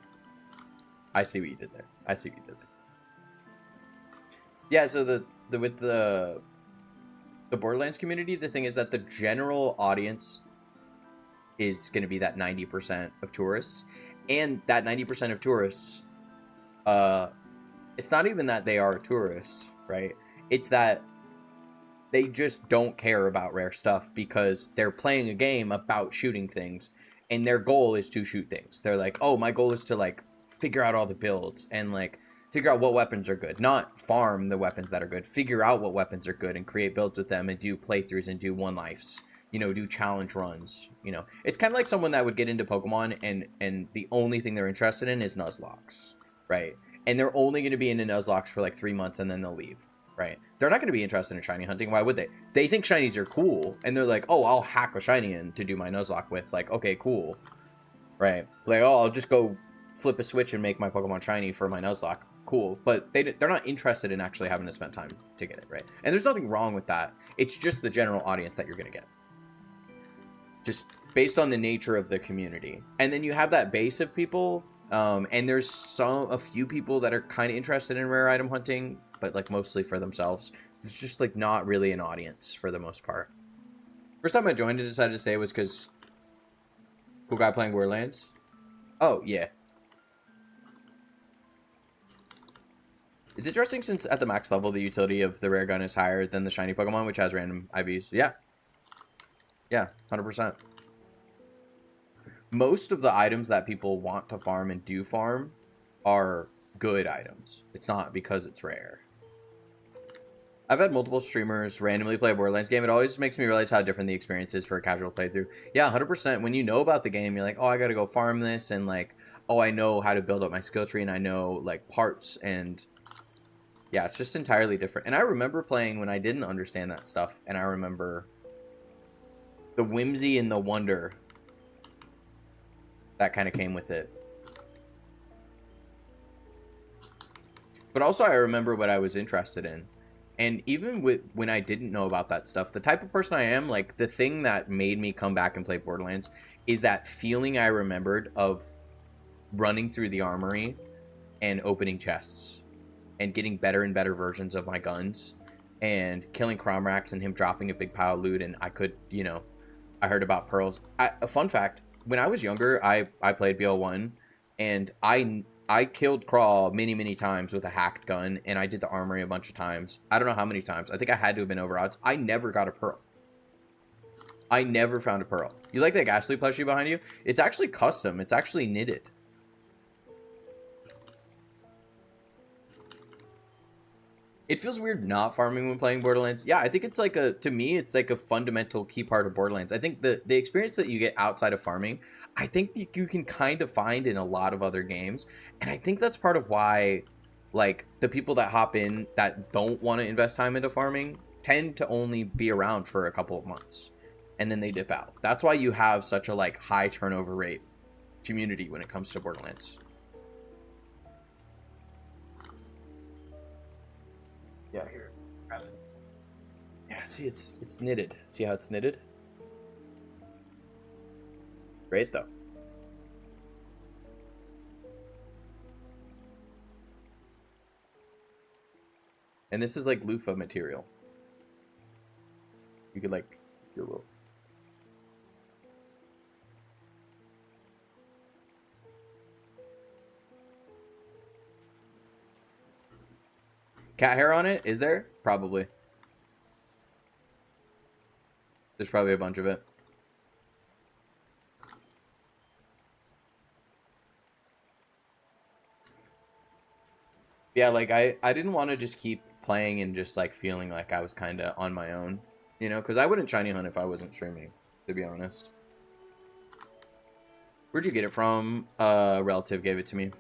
I see what you did there. I see what you did there. Yeah, so with the Borderlands community, the thing is that the general audience is going to be that 90% of tourists. And that 90% of tourists, it's not even that they are tourists, right? It's that they just don't care about rare stuff because they're playing a game about shooting things, and their goal is to shoot things. They're like, oh, my goal is to, like, figure out all the builds and, like, figure out what weapons are good. Not farm the weapons that are good. Figure out what weapons are good and create builds with them and do playthroughs and do one-lifes. you know, do challenge runs. You know, it's kind of like someone that would get into Pokemon and the only thing they're interested in is Nuzlocke, right? And they're only going to be into Nuzlocke for like 3 months and then they'll leave, right? They're not going to be interested in shiny hunting. Why would they? They think shinies are cool and they're like, oh, I'll hack a shiny in to do my Nuzlocke with. Like, okay, cool, right? Like, oh, I'll just go flip a switch and make my Pokemon shiny for my Nuzlocke. Cool, but they're not interested in actually having to spend time to get it, right? And there's nothing wrong with that. It's just the general audience that you're going to get. Just based on the nature of the community. And then you have that base of people, and there's a few people that are kind of interested in rare item hunting, but like mostly for themselves. So it's just like not really an audience for the most part. First time I joined and decided to stay was because cool guy playing Borderlands. Oh, yeah. It's interesting since at the max level, the utility of the rare gun is higher than the shiny Pokemon, which has random IVs. Yeah. Yeah, 100%. Most of the items that people want to farm and do farm are good items. It's not because it's rare. I've had multiple streamers randomly play a Borderlands game. It always makes me realize how different the experience is for a casual playthrough. Yeah, 100%. When you know about the game, you're like, oh, I gotta go farm this, and like, oh, I know how to build up my skill tree, and I know like parts, and yeah, it's just entirely different. And I remember playing when I didn't understand that stuff, and I remember the whimsy and the wonder that kind of came with it. But also I remember what I was interested in. And even when I didn't know about that stuff, the type of person I am, like the thing that made me come back and play Borderlands is that feeling I remembered of running through the armory and opening chests and getting better and better versions of my guns and killing Cromrax and him dropping a big pile of loot, and I could, you know, I heard about pearls. A fun fact, when I was younger, I played BL1, and I killed Crawl many times with a hacked gun, and I did the armory a bunch of times. I don't know how many times. I think I had to have been over odds. I never got a pearl. I never found a pearl. You like that Ghastly plushie behind you? It's actually custom. It's actually knitted. It feels weird not farming when playing Borderlands. Yeah, I think it's like to me, it's like a fundamental key part of Borderlands. I think the experience that you get outside of farming, I think you can kind of find in a lot of other games. And I think that's part of why, like, the people that hop in that don't want to invest time into farming tend to only be around for a couple of months. And then they dip out. That's why you have such a, like, high turnover rate community when it comes to Borderlands. Yeah, here. Grab it. Yeah, see, it's knitted. See how it's knitted? Great, though. And this is like loofah material. You could like do a little. Cat hair on it? Is there? Probably. There's probably a bunch of it. Yeah, like I didn't want to just keep playing and just like feeling like I was kind of on my own, you know, because I wouldn't shiny hunt if I wasn't streaming, to be honest. Where'd you get it from? A relative gave it to me.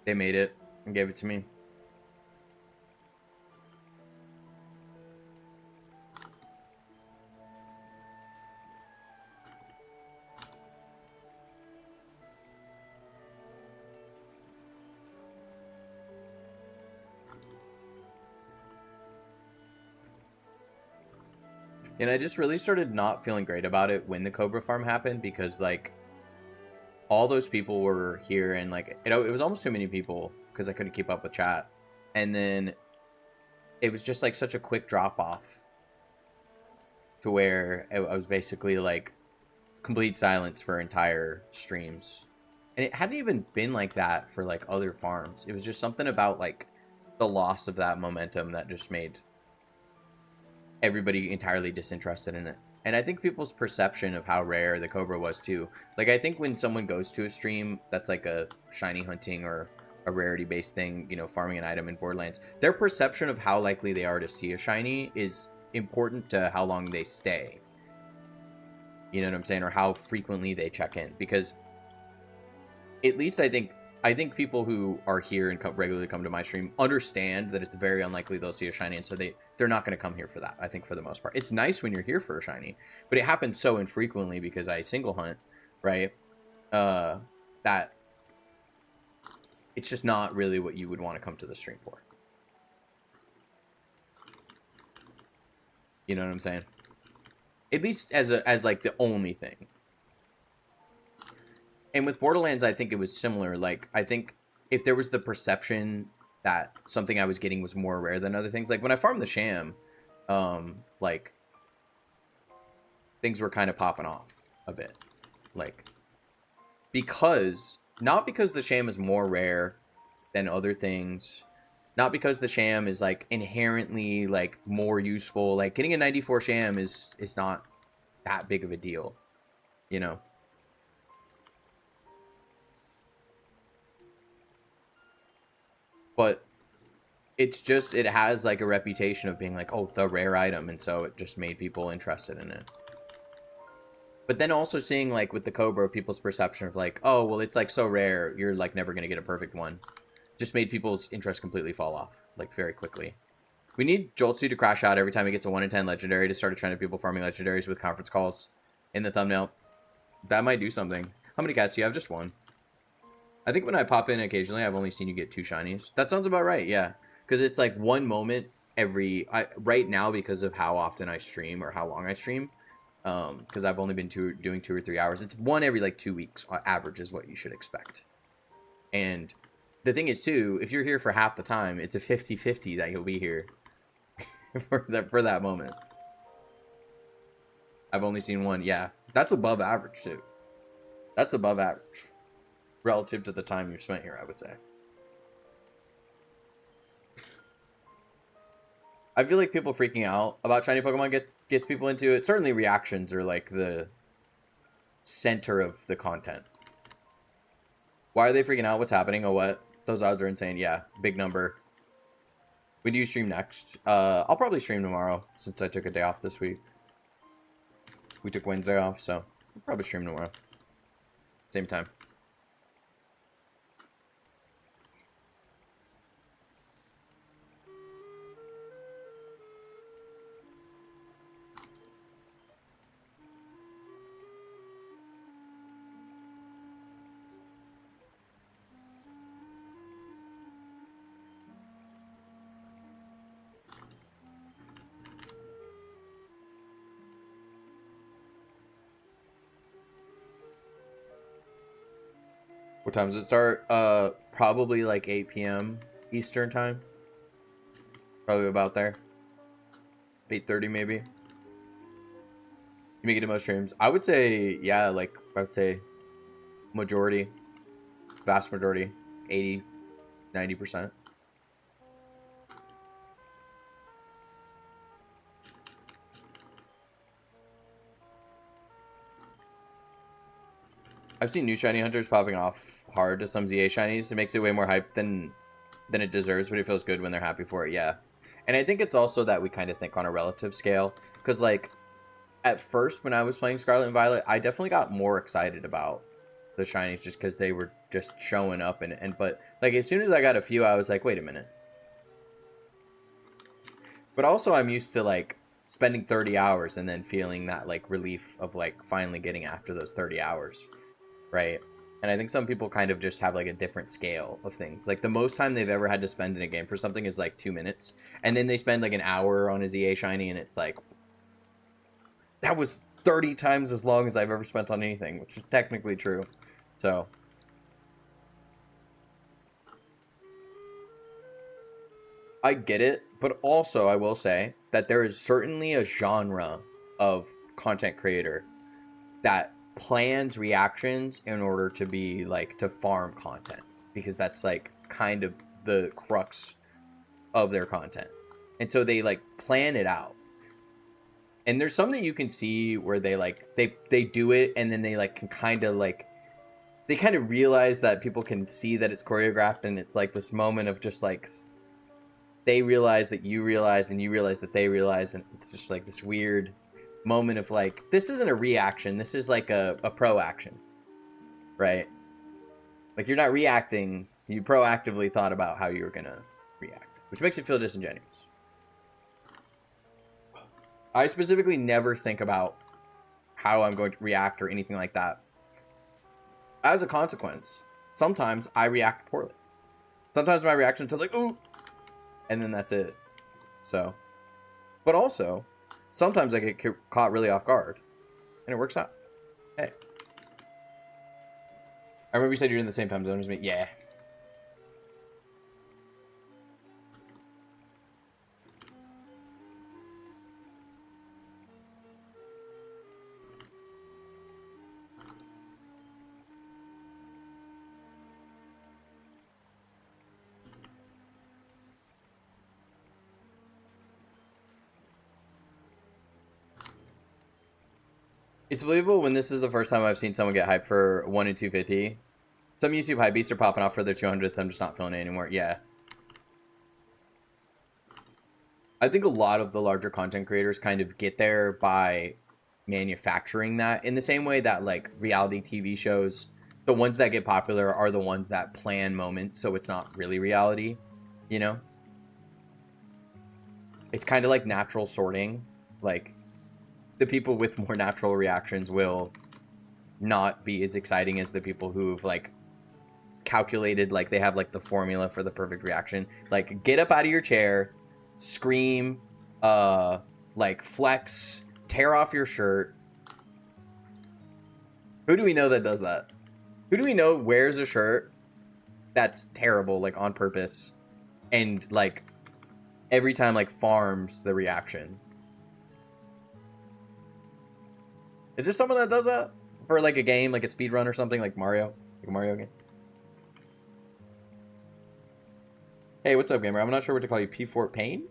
They made it and gave it to me. And I just really started not feeling great about it when the Cobra farm happened, because like all those people were here and like it was almost too many people because I couldn't keep up with chat. And then it was just like such a quick drop off to where I was basically like complete silence for entire streams. And it hadn't even been like that for like other farms. It was just something about like the loss of that momentum that just made everybody entirely disinterested in it. And I think people's perception of how rare the Cobra was too. Like I think when someone goes to a stream that's like a shiny hunting or a rarity based thing, you know, farming an item in Borderlands, their perception of how likely they are to see a shiny is important to how long they stay. You know what I'm saying? Or how frequently they check in. Because at least I think people who are here and regularly come to my stream understand that it's very unlikely they'll see a shiny, and so they're not going to come here for that. I think for the most part, it's nice when you're here for a shiny, but it happens so infrequently because I single hunt, right? That it's just not really what you would want to come to the stream for. You know what I'm saying? At least as like the only thing. And with Borderlands, I think it was similar. Like, I think if there was the perception that something I was getting was more rare than other things, like when I farmed the Sham, like, things were kind of popping off a bit. Like, not because the Sham is more rare than other things, not because the Sham is, like, inherently, like, more useful. Like, getting a 94 Sham is not that big of a deal, you know? But it's just, it has like a reputation of being like, oh, the rare item, and so it just made people interested in it. But then also seeing like with the Cobra, people's perception of like, oh, well, it's like so rare, you're like never gonna get a perfect one, just made people's interest completely fall off like very quickly. We need Joltsu to crash out every time he gets a 1 in 10 legendary to start a trend of people farming legendaries with conference calls in the thumbnail. That might do something. How many cats do you have? Just one. I think when I pop in occasionally, I've only seen you get 2 shinies. That sounds about right, yeah. Because it's like one moment right now, because of how often I stream or how long I stream, because I've only been doing 2 or 3 hours. It's one every like 2 weeks. Average is what you should expect. And the thing is, too, if you're here for half the time, it's a 50-50 that you'll be here for that moment. I've only seen one. Yeah, that's above average, too. That's above average. Relative to the time you've spent here, I would say. I feel like people freaking out about shiny Pokemon gets people into it. Certainly reactions are like the center of the content. Why are they freaking out? What's happening? Oh, what? Those odds are insane. Yeah, big number. When do you stream next? I'll probably stream tomorrow since I took a day off this week. We took Wednesday off, so I'll probably stream tomorrow. Same time. What time does it start? Probably like 8 p.m. Eastern time. Probably about there. 8:30 maybe. You make it to most streams. I would say, yeah, like, I would say majority. Vast majority. 80, 90%. I've seen new shiny hunters popping off hard to some ZA shinies. It makes it way more hype than it deserves, but it feels good when they're happy for it, yeah. And I think it's also that we kind of think on a relative scale. Because, like, at first when I was playing Scarlet and Violet, I definitely got more excited about the shinies just because they were just showing up. But, like, as soon as I got a few, I was like, wait a minute. But also I'm used to, like, spending 30 hours and then feeling that, like, relief of, like, finally getting after those 30 hours. Right? And I think some people kind of just have like a different scale of things. Like the most time they've ever had to spend in a game for something is like 2 minutes. And then they spend like an hour on a ZA shiny and it's like, that was 30 times as long as I've ever spent on anything, which is technically true. So. I get it, but also I will say that there is certainly a genre of content creator that plans reactions in order to be like to farm content, because that's like kind of the crux of their content, and so they like plan it out. And there's some that you can see where they like they do it and then they like can kind of like they kind of realize that people can see that it's choreographed, and it's like this moment of just like they realize that you realize and you realize that they realize, and it's just like this weird moment of like, this isn't a reaction, this is like a proaction, right? Like, you're not reacting, you proactively thought about how you were gonna react, which makes it feel disingenuous. I specifically never think about how I'm going to react or anything like that. As a consequence, sometimes I react poorly. Sometimes my reaction is like, ooh, and then that's it. So, but also, sometimes I get caught really off guard, and it works out. Hey. I remember you said you're in the same time zone as me. Yeah. It's believable when this is the first time I've seen someone get hyped for 1 in 250. Some YouTube hype beasts are popping off for their 200th. I'm just not feeling it anymore. Yeah. I think a lot of the larger content creators kind of get there by manufacturing that in the same way that like reality TV shows, the ones that get popular are the ones that plan moments, so it's not really reality, you know? It's kind of like natural sorting. Like, the people with more natural reactions will not be as exciting as the people who've like calculated, like they have like the formula for the perfect reaction. Like, get up out of your chair, scream, like flex, tear off your shirt. Who do we know that does that? Who do we know wears a shirt that's terrible, like on purpose, and like every time like farms the reaction? Is there someone that does that for like a game, like a speed run or something, like Mario, like a Mario game? Hey, what's up, gamer? I'm not sure what to call you. P4 Paint?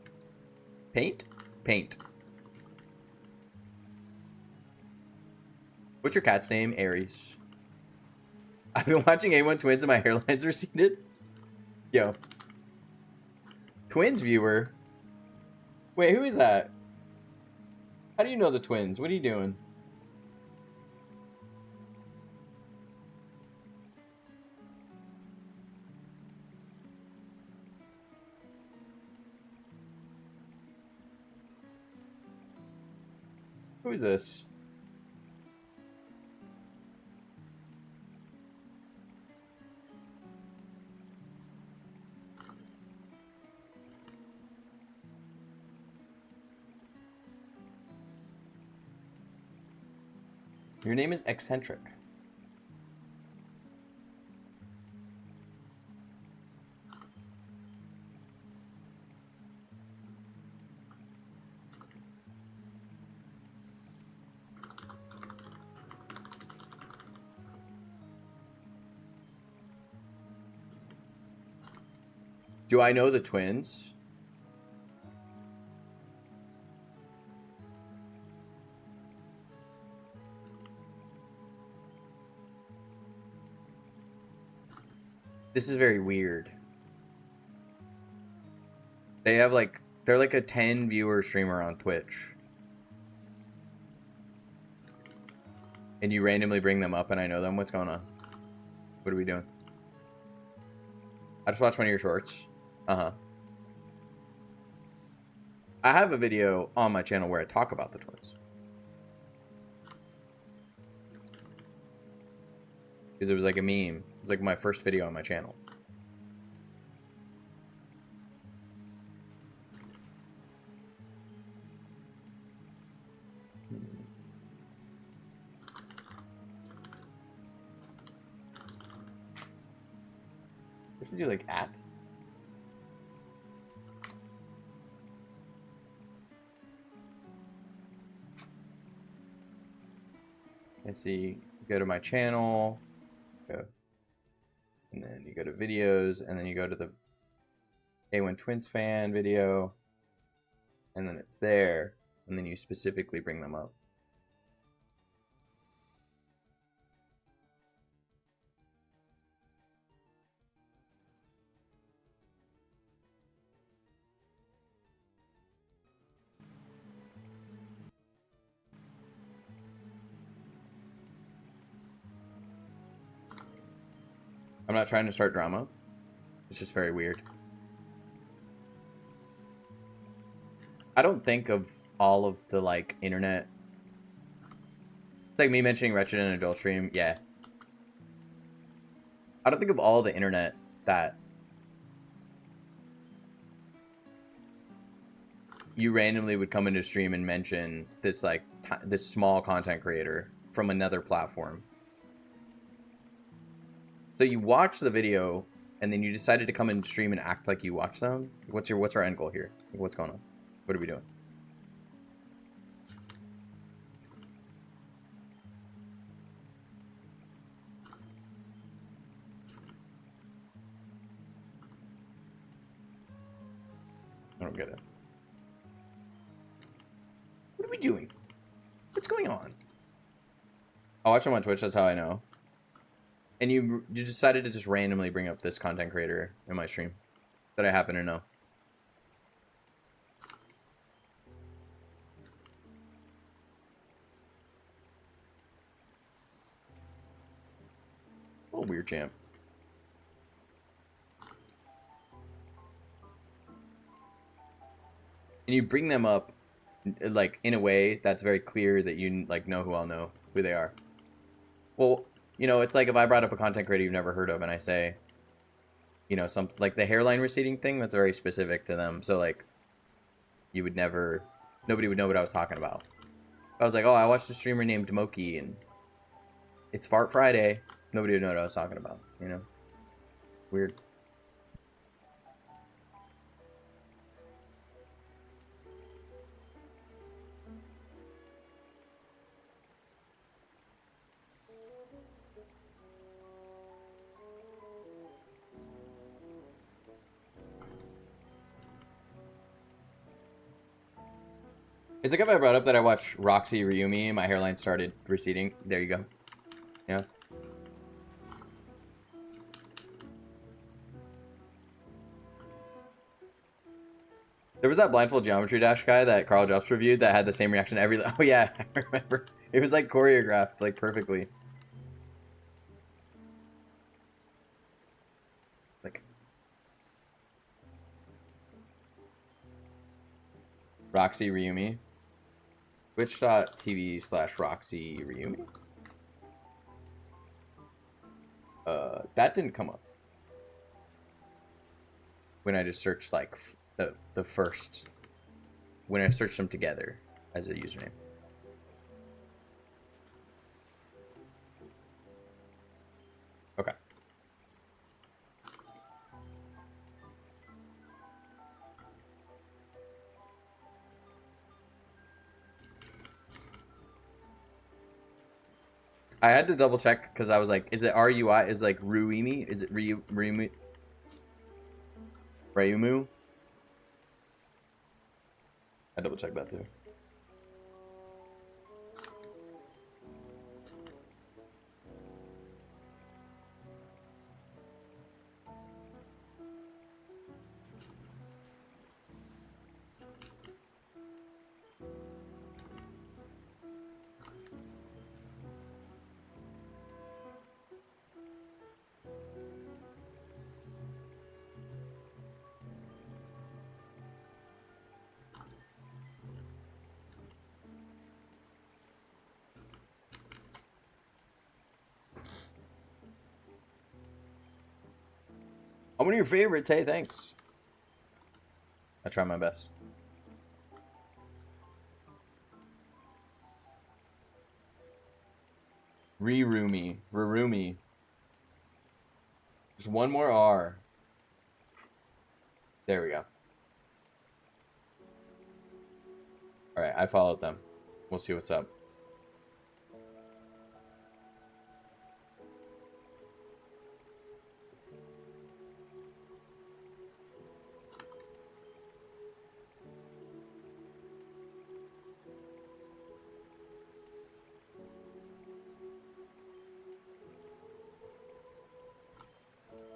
Paint? Paint. What's your cat's name? Aries. I've been watching A1 Twins and my hairline's receded. Yo. Twins viewer? Wait, who is that? How do you know the twins? What are you doing? Who is this? Your name is Eccentric. Do I know the twins? This is very weird. They have like, they're like a 10 viewer streamer on Twitch. And you randomly bring them up and I know them. What's going on? What are we doing? I just watched one of your shorts. Uh-huh. I have a video on my channel where I talk about the twins. Because it was like a meme. It was like my first video on my channel. You have to do like at? I see, go to my channel, go, and then you go to videos, and then you go to the A1 Twins fan video, and then it's there, and then you specifically bring them up. I'm not trying to start drama. It's just very weird. I don't think of all of the, like, internet. It's like me mentioning Wretched in an adult stream. Yeah. I don't think of all the internet that you randomly would come into stream and mention this, like, this small content creator from another platform. So you watch the video, and then you decided to come in stream and act like you watch them? What's our end goal here? What's going on? What are we doing? I don't get it. What are we doing? What's going on? I watch him on Twitch, that's how I know. And you decided to just randomly bring up this content creator in my stream that I happen to know. Oh, weird champ. And you bring them up, like, in a way that's very clear that you, like, know who they are. Well, you know, it's like if I brought up a content creator you've never heard of and I say, you know, some, like the hairline receding thing, that's very specific to them. So, like, you would never, nobody would know what I was talking about. I was like, oh, I watched a streamer named Moki and it's Fart Friday. Nobody would know what I was talking about, you know? Weird. It's like if I brought up that I watched Roxy Ryumi and my hairline started receding. There you go. Yeah. There was that Blindfold Geometry Dash guy that Carl Jobs reviewed that had the same reaction every... Oh yeah, I remember. It was like choreographed, like, perfectly. Like... Roxy Ryumi. Twitch.tv/Roxy Ryumi. That didn't come up. When I just searched, like, the first... When I searched them together as a username. Okay. I had to double check because I was like, is it RUI? Is it like Ruimi? Is it Ryumu? Ryumu? I double checked that too. I'm one of your favorites. Hey, thanks. I try my best. Rurumi. Just one more R. There we go. Alright, I followed them. We'll see what's up.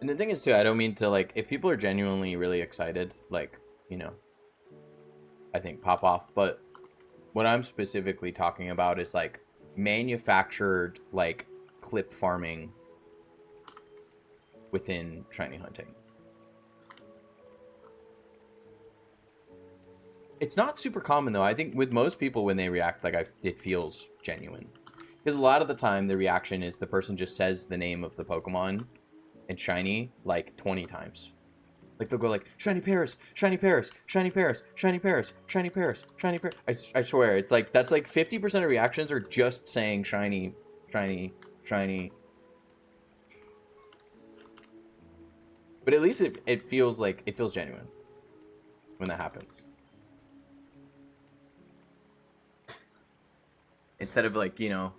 And the thing is, too, I don't mean to, like, if people are genuinely really excited, like, you know, I think pop off. But what I'm specifically talking about is, like, manufactured, like, clip farming within shiny hunting. It's not super common though. I think with most people when they react, like it feels genuine. Because a lot of the time the reaction is the person just says the name of the Pokemon and shiny like 20 times. Like they'll go like shiny Paras, shiny Paras, shiny Paras, shiny Paras, shiny Paras, shiny Paras. I swear it's like that's like 50% of reactions are just saying shiny, shiny, shiny. But at least it feels like it feels genuine when that happens. Instead of like, you know,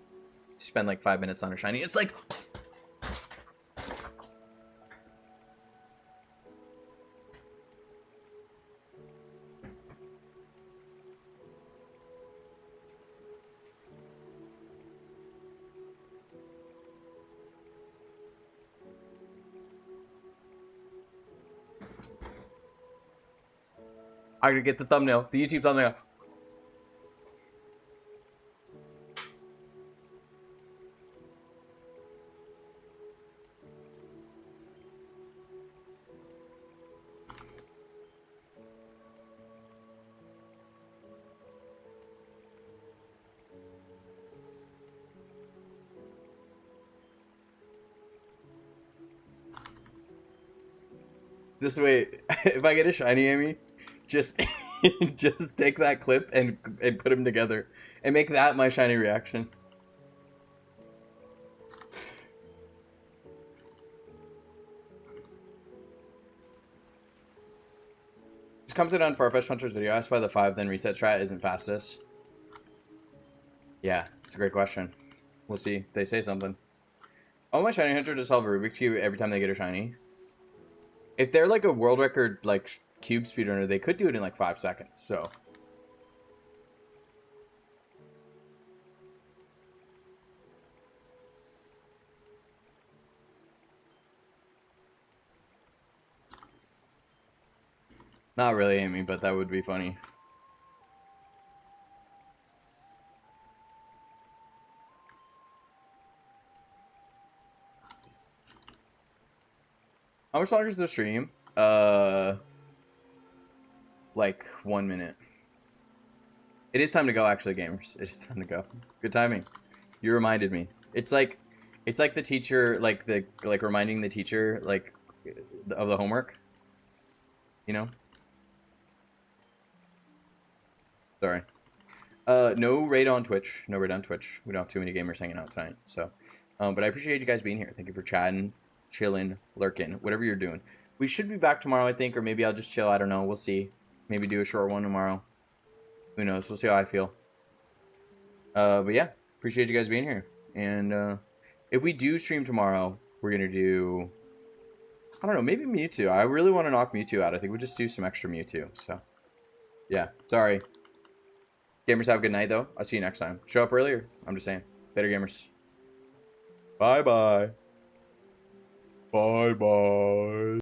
spend like 5 minutes on a shiny, it's like I'm gonna get the thumbnail, the YouTube thumbnail. Just wait. If I get a shiny Amy, just just take that clip and put them together and make that my shiny reaction. Just commented on Farfetch Hunter's video. Asked why the 5 then reset strat isn't fastest. Yeah, it's a great question. We'll see if they say something. Oh, my shiny hunter to solve a Rubik's Cube every time they get a shiny. If they're like a world record like cube speedrunner, they could do it in like 5 seconds. So not really, Amy, but that would be funny. How much longer is the stream? Like 1 minute. It is time to go, actually, gamers. It is time to go. Good timing. You reminded me. It's like the teacher, like reminding the teacher, like, of the homework. You know? Sorry. No raid on Twitch. No raid on Twitch. We don't have too many gamers hanging out tonight. So, but I appreciate you guys being here. Thank you for chatting, chilling, lurking, whatever you're doing. We should be back tomorrow, I think, or maybe I'll just chill. I don't know. We'll see. Maybe do a short one tomorrow. Who knows? We'll see how I feel. But yeah, appreciate you guys being here. And if we do stream tomorrow, we're gonna do, I don't know, maybe Mewtwo. I really want to knock Mewtwo out. I think we'll just do some extra Mewtwo. So yeah, sorry. Gamers, have a good night, though. I'll see you next time. Show up earlier. I'm just saying. Later, gamers. Bye-bye. Bye-bye.